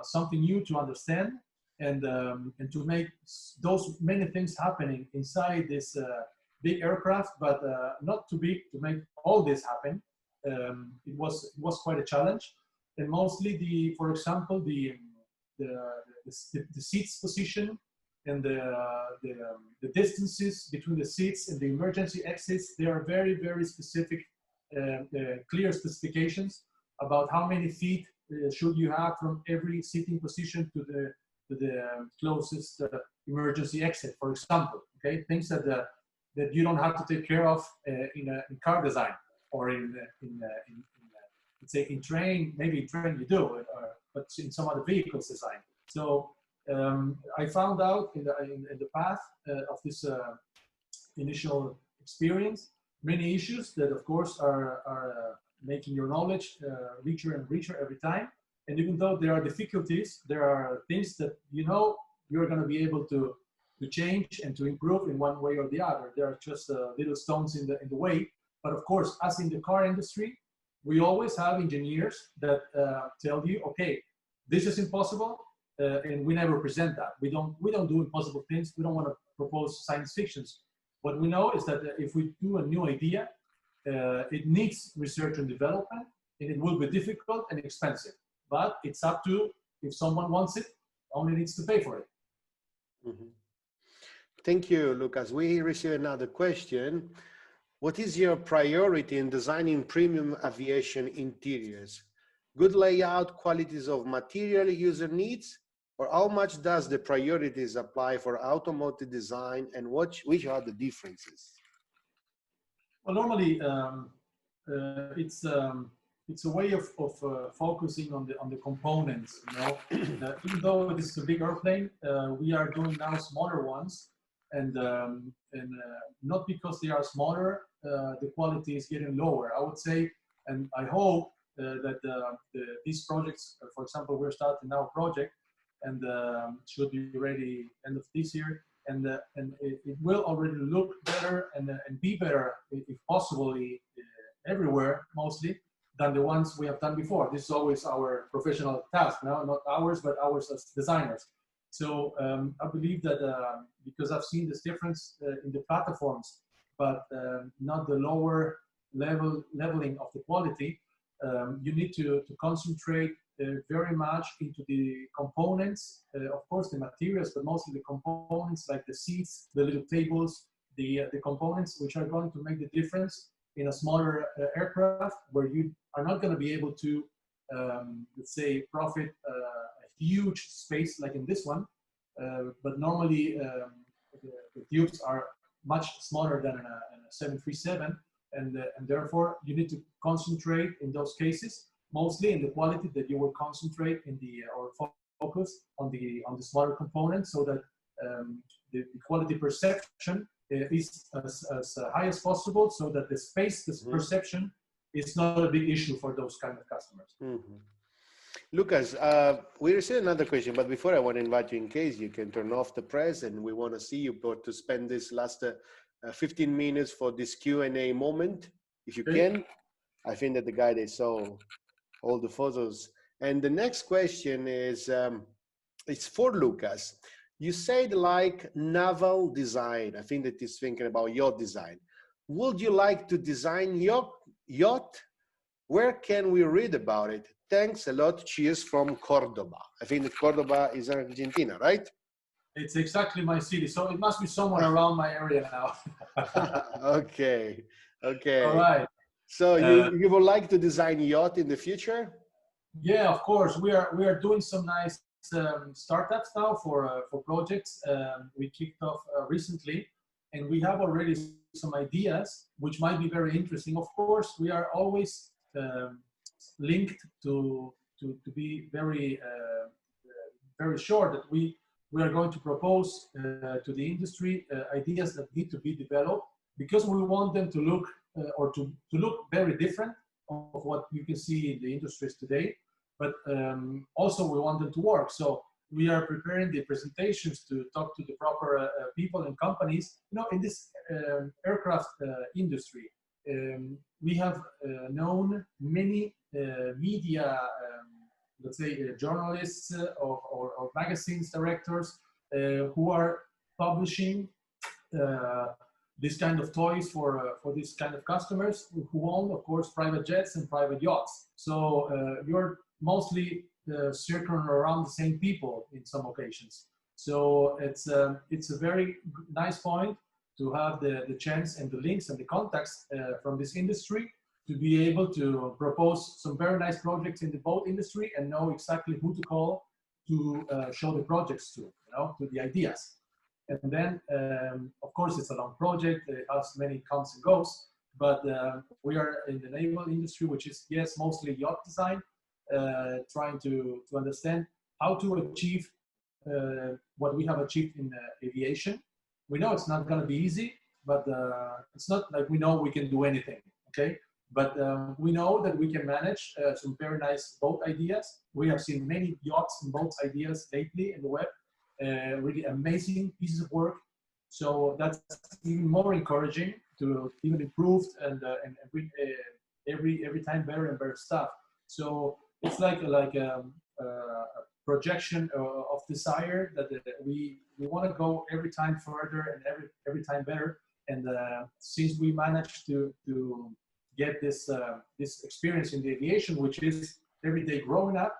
something new to understand, and to make those many things happening inside this big aircraft, but not too big to make all this happen. It was quite a challenge, and mostly for example, the seats position and the distances between the seats and the emergency exits. They are very, very specific, clear specifications about how many feet should you have from every seating position to the closest emergency exit, for example. Okay, things that you don't have to take care of in car design, or let's say in train. Maybe in train you do, but in some other vehicles design. So I found out in the path of this initial experience many issues that, of course, are making your knowledge richer and richer every time. And even though there are difficulties, there are things that you're going to be able to change and to improve in one way or the other. There are just little stones in the way. But of course, as in the car industry, we always have engineers that tell you, okay, this is impossible, and we never present that. We don't do impossible things. We don't want to propose science fictions. What we know is that if we do a new idea, it needs research and development, and it will be difficult and expensive. But it's up to, if someone wants it, only needs to pay for it. Mm-hmm. Thank you, Lucas. We receive another question. What is your priority in designing premium aviation interiors? Good layout, qualities of material user needs, or how much does the priorities apply for automotive design, and which are the differences? Well, normally it's a way of focusing on the components. Even though this is a big airplane, we are doing now smaller ones, and not because they are smaller, the quality is getting lower. I would say, and I hope that these projects, for example, we're starting now a project, and should be ready end of this year, and it will already look better and be better, if possible, everywhere, mostly, than the ones we have done before. This is always our professional task, not ours, but ours as designers. So I believe that because I've seen this difference in the platforms, but not the lower leveling of the quality, you need to concentrate very much into the components, of course the materials, but mostly the components like the seats, the little tables, the components which are going to make the difference in a smaller aircraft, where you are not going to be able to, let's say, profit a huge space like in this one, but normally the tubes are much smaller than in a 737, and therefore you need to concentrate in those cases mostly in the quality that you will concentrate in the or focus on the smaller components, so that the quality perception is as high as possible, so that the space perception is not a big issue for those kind of customers. Lucas, we received another question, but before I want to invite you, in case you can turn off the press, and we want to see you, but to spend this last 15 minutes for this Q&A moment, if you can. I think that the guy, they saw all the photos. And the next question is, it's for Lucas. You said like naval design. I think that he's thinking about yacht design. Would you like to design yacht? Where can we read about it? Thanks a lot. Cheers from Cordoba. I think that Cordoba is in Argentina, right? It's exactly my city, so it must be somewhere around my area now. Okay. All right. So you would like to design yacht in the future? Yeah, of course. We are doing some nice startups now for projects. We kicked off recently, and we have already some ideas which might be very interesting. Of course, we are always linked to be very very sure that we are going to propose to the industry ideas that need to be developed, because we want them to look or to look very different of what you can see in the industries today, but also we want them to work. So we are preparing the presentations to talk to the proper people and companies. You know, in this aircraft industry, we have known many media, let's say, journalists or magazines directors who are publishing this kind of toys for this kind of customers who own, of course, private jets and private yachts. So you're mostly circling around the same people in some occasions. So it's a very nice point to have the chance and the links and the contacts from this industry to be able to propose some very nice projects in the boat industry and know exactly who to call to show the projects to, you know, to the ideas. And then, of course, it's a long project. It has many comes and goes, but we are in the naval industry, which is, yes, mostly yacht design, trying to understand how to achieve what we have achieved in aviation. We know it's not going to be easy, but it's not like we know we can do anything, okay? But we know that we can manage some very nice boat ideas. We have seen many yachts and boats ideas lately in the web, really amazing pieces of work. So that's even more encouraging to even improve and every time better and better stuff. So it's like a projection of desire that we want to go every time further and every time better. And since we managed to get this this experience in the aviation, which is every day growing up,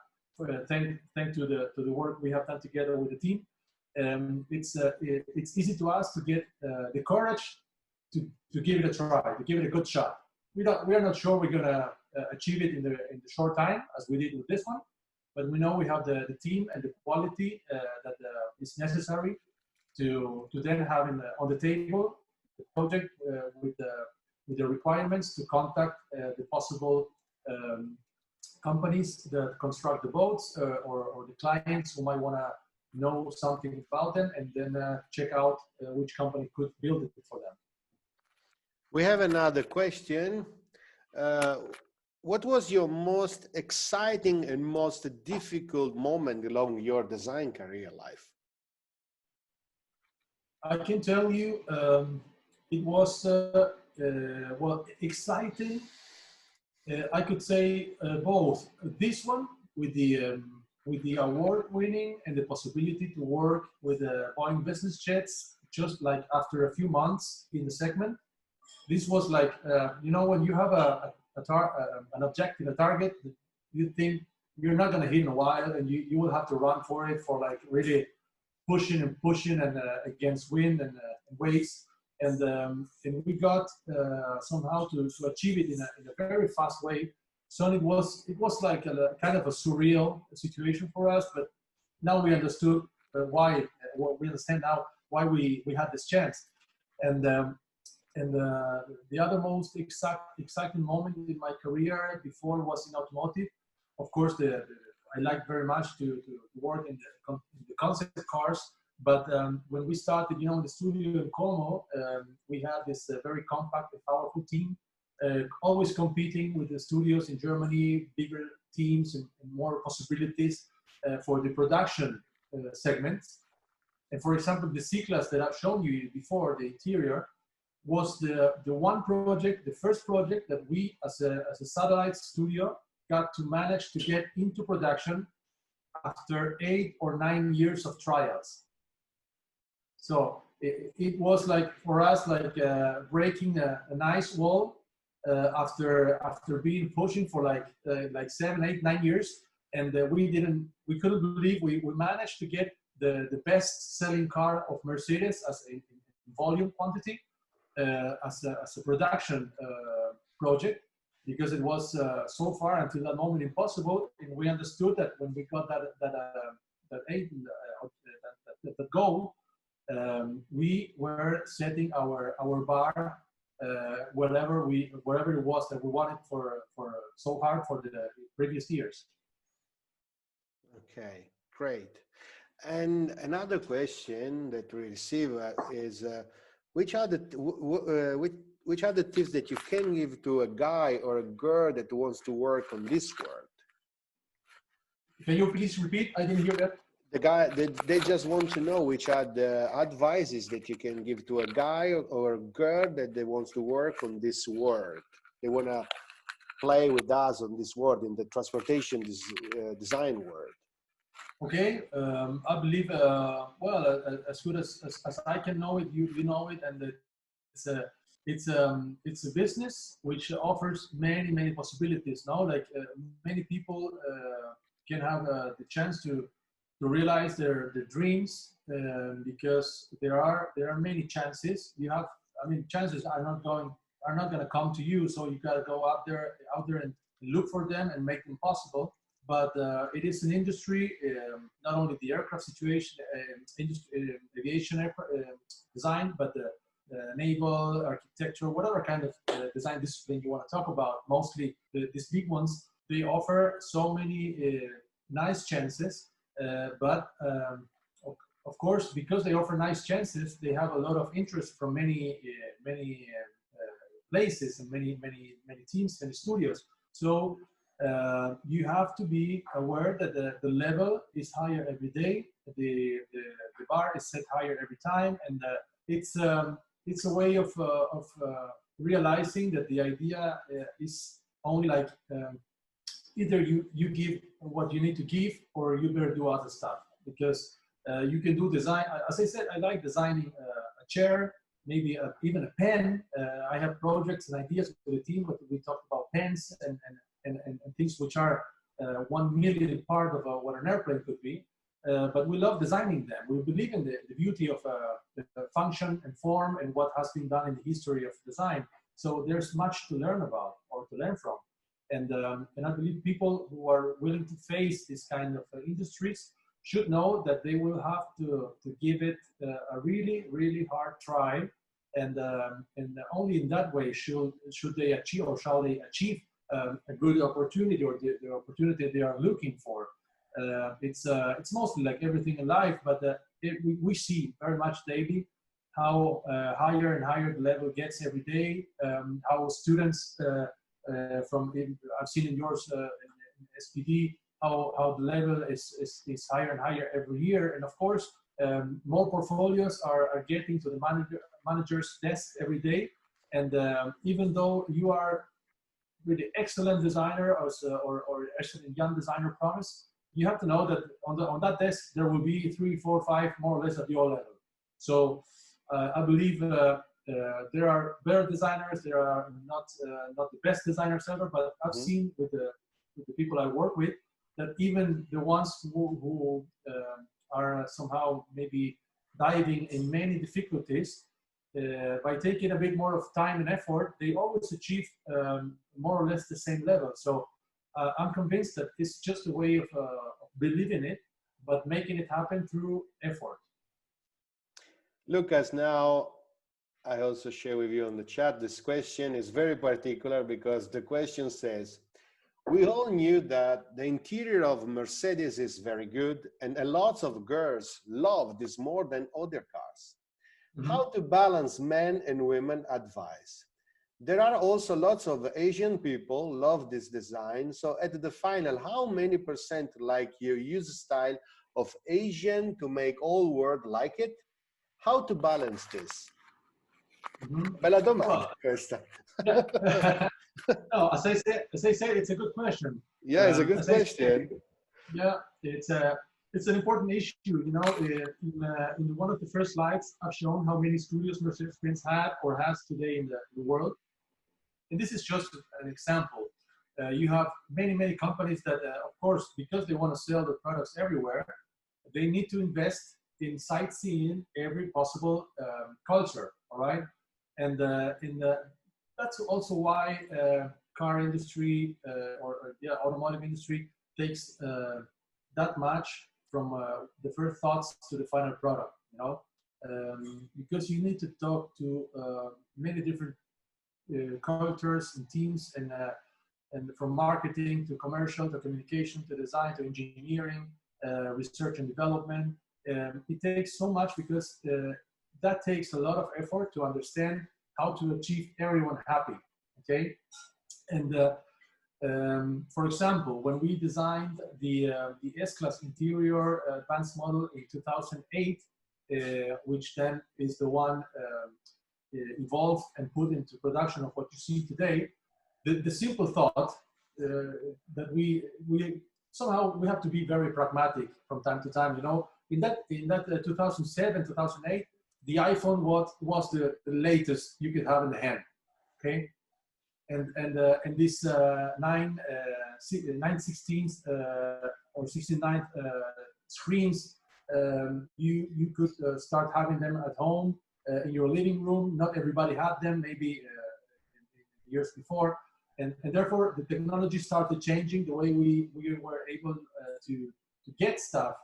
thanks to the work we have done together with the team, it's easy to us to get the courage to give it a try, to give it a good shot. We are not sure we're gonna achieve it in the short time as we did with this one, but we know we have the team and the quality that is necessary to then have on the table the project with the requirements to contact the possible companies that construct the boats or the clients who might want to know something about them, and then check out which company could build it for them. We have another question. What was your most exciting and most difficult moment along your design career life? I can tell you it was well, exciting. I could say both. This one with the award winning and the possibility to work with Boeing business jets just like after a few months in the segment. This was like, you know, when you have an objective, a target, you think you're not going to hit in a while, and you will have to run for it, for like really pushing and against wind and waves. And we got somehow to achieve it in a very fast way. So it was like a kind of a surreal situation for us, but now we understood why. We understand now why we had this chance. And the other most exciting moment in my career before was in automotive. Of course, I like very much to work in the concept cars. But when we started, in the studio in Como, we had this very compact and powerful team, always competing with the studios in Germany, bigger teams and more possibilities for the production segments. And for example, the C-Class that I've shown you before, the interior, was the one project, the first project that we, as a satellite studio, got to manage to get into production after 8 or 9 years of trials. So it was like, for us, like breaking an ice wall after being pushing for like 7, 8, 9 years, and we couldn't believe we managed to get the best-selling car of Mercedes as in volume quantity, as a production project, because it was so far until that moment impossible. And we understood that when we got that goal, we were setting our bar wherever it was that we wanted for so hard for the previous years. Okay, great. And another question that we receive is, which are the tips that you can give to a guy or a girl that wants to work on this world? Can you please repeat? I didn't hear that. The guy, they just want to know which are the advices that you can give to a guy or a girl that they wants to work on this world. They want to play with us on this world, in the transportation design world. Okay, I believe, well, as good as I can know it, you know it, and it's a business which offers many possibilities. Now, like many people can have the chance to realize their dreams, because there are many chances. Chances are not going to come to you, so you got to go out there and look for them and make them possible. But it is an industry, not only the aircraft situation, aviation design, but the naval, architecture, whatever kind of design discipline you want to talk about. Mostly these big ones, they offer so many nice chances, but of course, because they offer nice chances, they have a lot of interest from many places and many teams and studios. So you have to be aware that the level is higher every day. The bar is set higher every time, and it's a way of realizing that the idea is only like either you give what you need to give, or you better do other stuff, because you can do design. As I said, I like designing a chair, maybe even a pen. I have projects and ideas with the team, but we talked about pens and things which are 1 millionth part of what an airplane could be. But we love designing them. We believe in the beauty of the function and form and what has been done in the history of design. So there's much to learn about or to learn from. And I believe people who are willing to face this kind of industries should know that they will have to give it a really hard try. And only in that way should they achieve, or shall they achieve a good opportunity, or the opportunity they are looking for. It's mostly like everything in life, but we see very much daily how higher and higher the level gets every day. How students I've seen in yours in SPD, how the level is higher and higher every year, and of course more portfolios are getting to the manager's desk every day. And even though you are really excellent designer or excellent young designer promise, you have to know that on that desk there will be 3, 4, 5 more or less at your level. So I believe there are better designers. There are not the best designers ever, but I've seen with the people I work with that even the ones who are somehow maybe diving in many difficulties, by taking a bit more of time and effort, they always achieve more or less the same level. So I'm convinced that it's just a way of believing it, but making it happen through effort. Lucas, now I also share with you on the chat, this question is very particular because the question says, we all knew that the interior of Mercedes is very good and a lot of girls love this more than other cars. Mm-hmm. How to balance men and women advice? There are also lots of Asian people love this design. So at the final, how many % like you use style of Asian to make all world like it? How to balance this? Mm-hmm. Bella domanda questa. Yeah. No, as I said, it's a good question. Yeah, it's a good question. Yeah, it's an important issue. You know, in one of the first slides, I've shown how many studios Mercedes-Benz had or has today in the world. And this is just an example. You have many companies that, of course, because they want to sell their products everywhere, they need to invest in sightseeing every possible culture. All right, and that's also why car industry or automotive industry takes that much from the first thoughts to the final product. You know, because you need to talk to many different cultures and teams, and from marketing to commercial to communication to design to engineering, research and development. It takes so much because that takes a lot of effort to understand how to achieve everyone happy. Okay, and for example, when we designed the S-Class interior advanced model in 2008, which then is the one evolved and put into production of what you see today, the simple thought that we somehow we have to be very pragmatic from time to time. You know, in that 2007, 2008, the iPhone was the latest you could have in the hand. Okay, and this 9/16 or 69th screens, you could start having them at home. In your living room. Not everybody had them, maybe in years before, and therefore the technology started changing the way we were able to get stuff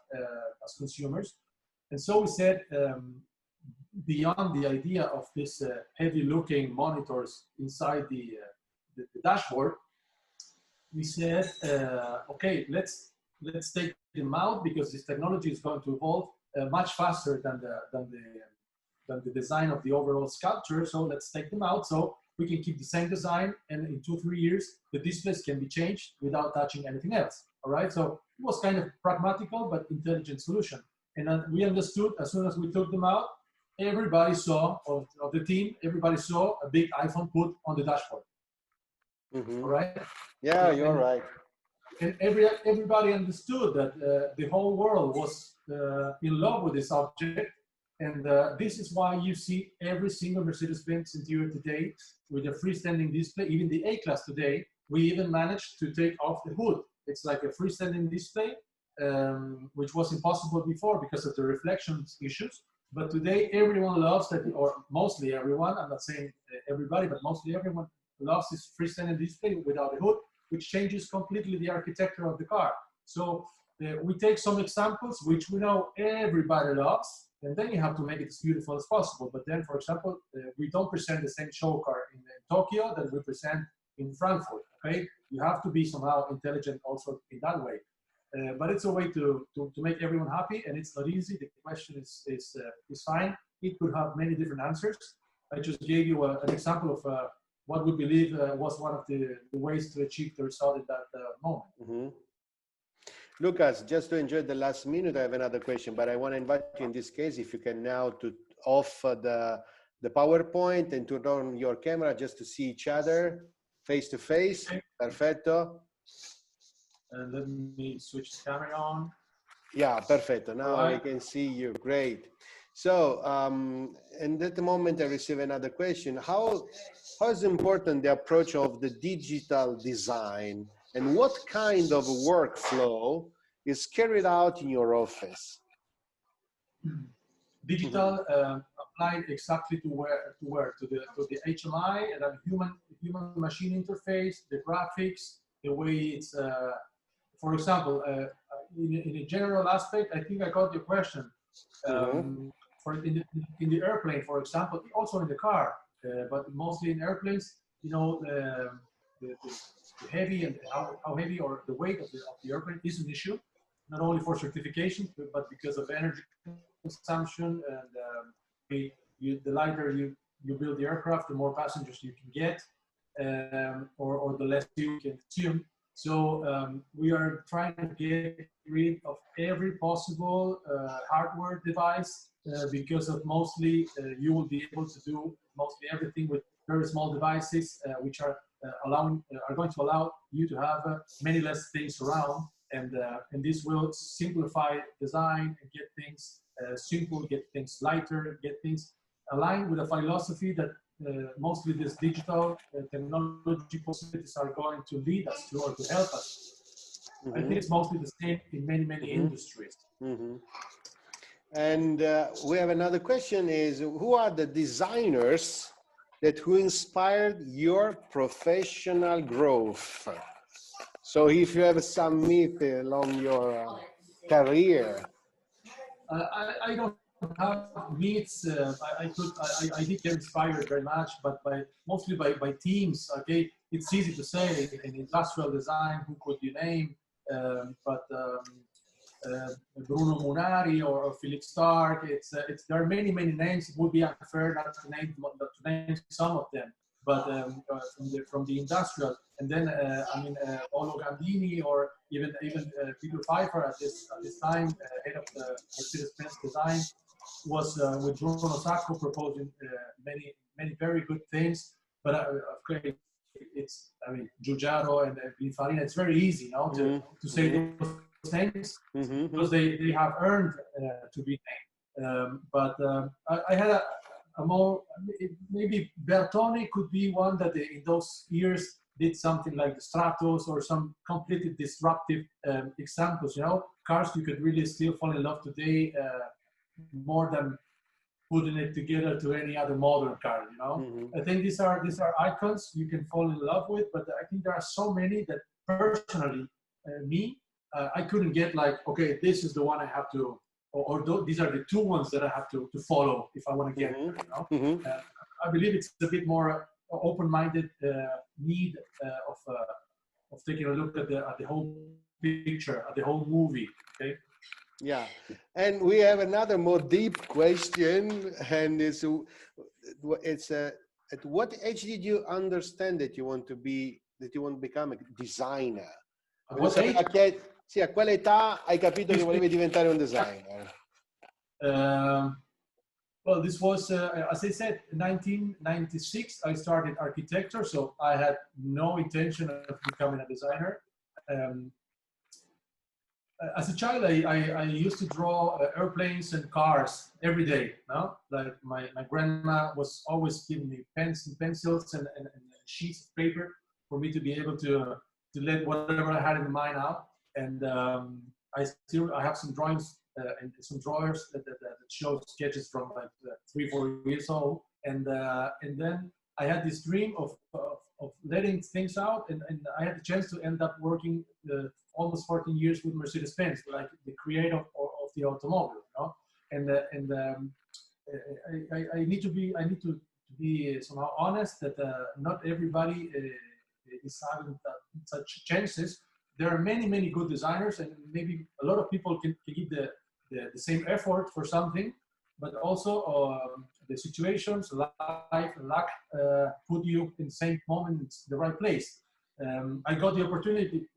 as consumers. And so we said, beyond the idea of this heavy-looking monitors inside the dashboard, we said, okay, let's take them out because this technology is going to evolve much faster than the design of the overall sculpture. So let's take them out so we can keep the same design, and in 2-3 years the displays can be changed without touching anything else. All right, so it was kind of pragmatical but intelligent solution. And we understood as soon as we took them out, everybody saw of the team, everybody saw a big iPhone put on the dashboard. Mm-hmm. All right, yeah, you're right. And everybody understood that the whole world was in love with this object. And this is why you see every single Mercedes-Benz interior today with a freestanding display. Even the A-Class today, we even managed to take off the hood. It's like a freestanding display, which was impossible before because of the reflection issues. But today, everyone loves that, or mostly everyone, I'm not saying everybody, but mostly everyone loves this freestanding display without a hood, which changes completely the architecture of the car. So we take some examples, which we know everybody loves, and then you have to make it as beautiful as possible. But then, for example, we don't present the same show car in Tokyo that we present in Frankfurt, okay? You have to be somehow intelligent also in that way. But it's a way to make everyone happy, and it's not easy. The question is fine. It could have many different answers. I just gave you an example of what we believe was one of the ways to achieve the result at that moment. Mm-hmm. Lucas, just to enjoy the last minute, I have another question, but I want to invite you in this case, if you can now to off the PowerPoint and turn on your camera just to see each other face to face. Okay. Perfetto. And let me switch the camera on. Yeah, perfetto. Now we can see you. Great. So, and at the moment I receive another question. How is important the approach of the digital design And what kind of workflow is carried out in your office? Digital applied exactly to the HMI and then human machine interface, the graphics, the way it's for example, in a general aspect, I think I got your question. For in the airplane, for example, also in the car, but mostly in airplanes, you know, the heavy and how heavy or the weight of the airplane is an issue, not only for certification, but because of energy consumption and the lighter you build the aircraft, the more passengers you can get, or the less you can consume. So we are trying to get rid of every possible hardware device because of mostly you will be able to do mostly everything with very small devices, which are going to allow you to have many less things around, and this will simplify design and get things simple, get things lighter, get things aligned with a philosophy that mostly these digital technology possibilities are going to lead us to or to help us. I think it's mostly the same in many industries. And we have another question is, who are the designers who inspired your professional growth? So if you have some myth along your career. I don't have myths. I did get inspired very much, but mostly by teams. Okay, it's easy to say in industrial design, who could you name? But Bruno Munari or Philip Stark. There are many names. It would be unfair not to name some of them. But from the industrial, and then I mean Olo Gandini or even Peter Pfeiffer at this time, head of the Mercedes-Benz design, was with Bruno Sacco proposing many very good things. But okay, it's Giugiaro and Pininfarina. It's very easy, you know, to say those names because they have earned to be named. But I had a more, maybe Bertone could be one that in those years did something like the Stratos or some completely disruptive examples, you know, cars you could really still fall in love today more than putting it together to any other modern car, you know. I think these are icons you can fall in love with, but I think there are so many that personally, I couldn't get like, okay, this is the one I have to, or these are the two ones that I have to follow if I want to get there, you know? I believe it's a bit more open-minded need of taking a look at the whole picture, at the whole movie, okay? Yeah, and we have another more deep question, and it's at what age did you understand that you want to become a designer? At what age? Sì, a quale età hai capito che volevi diventare un designer? Well, this was, as I said, 1996, I started architecture, so I had no intention of becoming a designer. As a child, I used to draw airplanes and cars every day. No? Like my grandma was always giving me pens and pencils and sheets of paper for me to be able to let whatever I had in mind out. And I have some drawings and some drawers that show sketches from like 3-4 years old. And then I had this dream of letting things out, and I had the chance to end up working almost 14 years with Mercedes-Benz, like the creator of the Automotive, you know. And I need to be somehow honest that not everybody is having such chances. There are many good designers, and maybe a lot of people can give the same effort for something, but also the situations, life, and luck put you in the same moment, the right place. I got the opportunity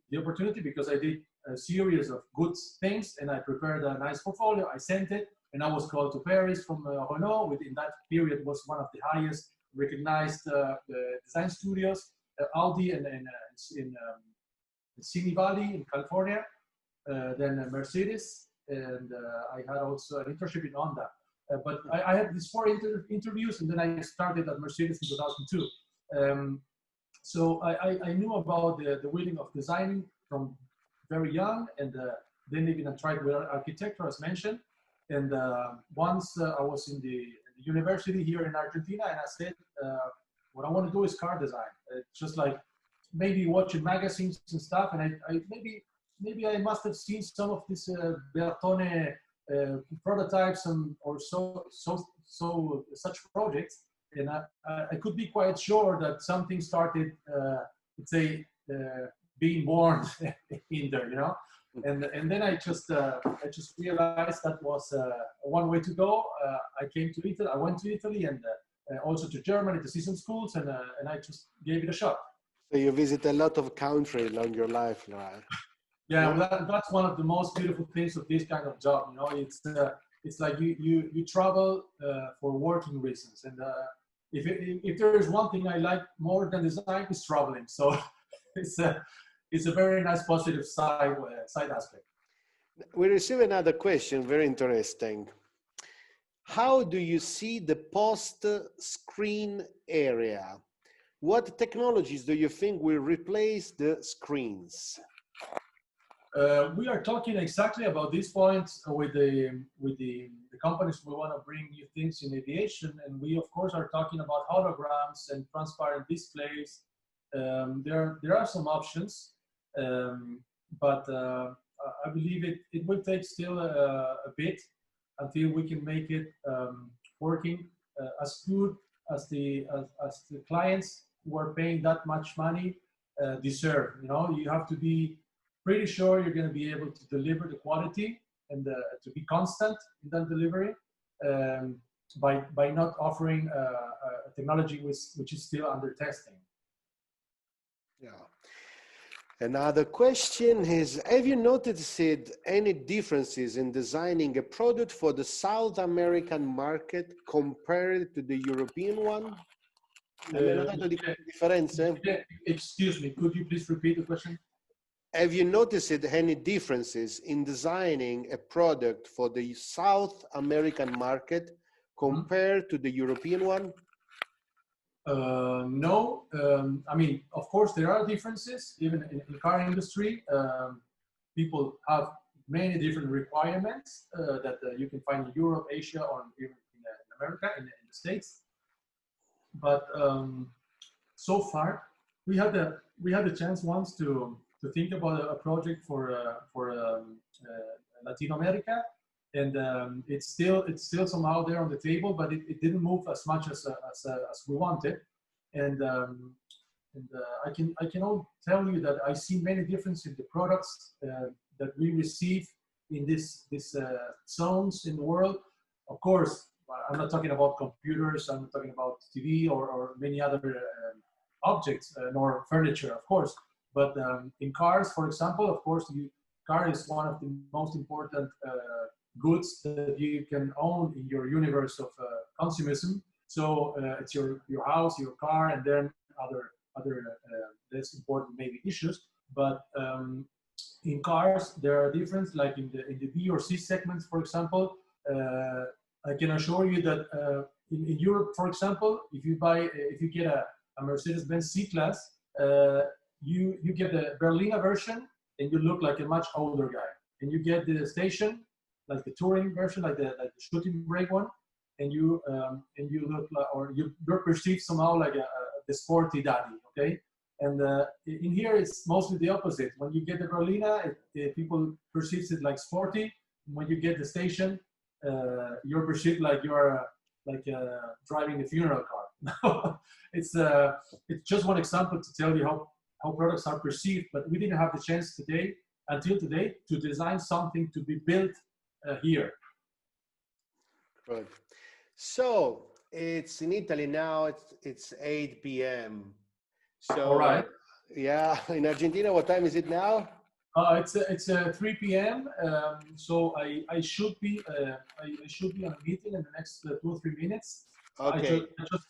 because I did a series of good things, and I prepared a nice portfolio. I sent it, and I was called to Paris from Renault, which in that period was one of the highest recognized design studios, Audi and in Simi Valley in California, then Mercedes, and I had also an internship in Honda. But I had these 4 interviews, and then I started at Mercedes in 2002. So I knew about the wheeling of designing from very young, and then even I tried with architecture, as mentioned. And once I was in the university here in Argentina, and I said, what I want to do is car design. Just like maybe watching magazines and stuff, and I maybe I must have seen some of these Bertone prototypes or such projects, and I could be quite sure that something started, let's say, being born in there, you know. And then I just realized that was one way to go. I came to Italy. I went to Italy and also to Germany to see some schools, and I just gave it a shot. So you visit a lot of countries along your life, right? Yeah, well, that's one of the most beautiful things of this kind of job. You know, it's like you travel for working reasons, and if there is one thing I like more than design, is traveling. So it's a very nice positive side aspect. We receive another question, very interesting. How do you see the post-screen area? What technologies do you think will replace the screens? We are talking exactly about this point with the companies we want to bring new things in aviation, and we of course are talking about holograms and transparent displays. There are some options, but I believe it will take still a bit until we can make it working as good as the clients who are paying that much money deserve. You know, you have to be pretty sure you're going to be able to deliver the quality and to be constant in that delivery by not offering a technology which is still under testing. Yeah. Another question is, have you noticed any differences in designing a product for the South American market compared to the European one? Excuse me, could you please repeat the question? Have you noticed any differences in designing a product for the South American market compared to the European one? No, I mean, of course, there are differences. Even in the car industry, people have many different requirements that you can find in Europe, Asia, or even in America, in the States. But so far, we had the chance once to think about a project for Latin America, and it's still somehow there on the table, but it didn't move as much as we wanted. And I can all tell you that I see many differences in the products that we receive in this zones in the world. Of course, I'm not talking about computers. I'm not talking about TV or many other objects, nor furniture, of course. But in cars, for example, of course, car is one of the most important goods that you can own in your universe of consumerism. So it's your house, your car, and then other less important maybe issues. But in cars, there are differences, like in the B or C segments, for example. I can assure you that in Europe, for example, if you get a Mercedes-Benz C-Class, you get the Berliner version, and you look like a much older guy. And you get the station, like the touring version, like the shooting brake one, and you look like, or you're perceived somehow like the sporty daddy. Okay, and in here it's mostly the opposite. When you get the Berliner, people perceive it like sporty. When you get the station, you're perceived like you're driving a funeral car. It's just one example to tell you how products are perceived, but we didn't have the chance until today to design something to be built here. Good. So it's in Italy now. It's 8 p.m. So all right. Yeah, in Argentina, what time is it now? It's 3 p.m. So I should be on a meeting in the next 2 or 3 minutes. Okay.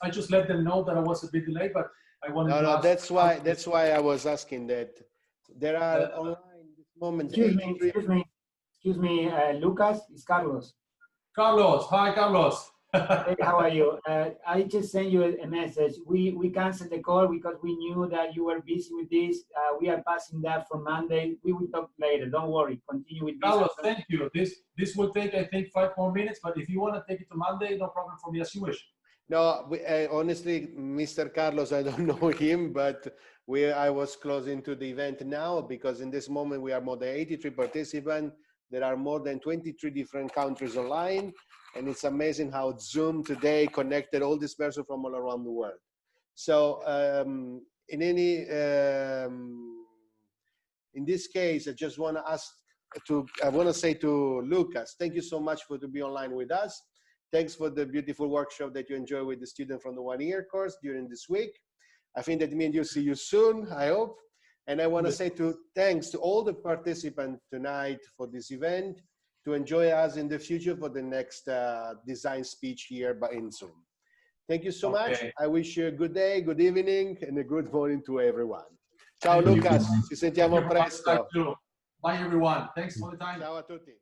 I just let them know that I was a bit delayed, but I wanted to No, ask. that's why I was asking that. There are online this moment. Excuse me, Lucas, it's Carlos. Carlos, hi Carlos. Hey, how are you? I just sent you a message. We canceled the call because we knew that you were busy with this. We are passing that for Monday. We will talk later. Don't worry. Continue with this. Carlos, thank you. This will take, I think, 5 more minutes, but if you want to take it to Monday, no problem for me, as you wish. No, honestly, Mr. Carlos, I don't know him, but I was closing to the event now because in this moment we are more than 83 participants. There are more than 23 different countries online, and it's amazing how Zoom today connected all these persons from all around the world. So in this case, I just want to say to Lucas, thank you so much for to be online with us. Thanks for the beautiful workshop that you enjoy with the student from the 1-year course during this week. I think that me and you see you soon, I hope. And I want to say thanks to all the participants tonight for this event, to enjoy us in the future for the next design speech here in Zoom. Thank you so much. I wish you a good day, good evening, and a good morning to everyone. Ciao Lucas, ci sentiamo presto. Bye everyone. Thanks for the time. Ciao a tutti.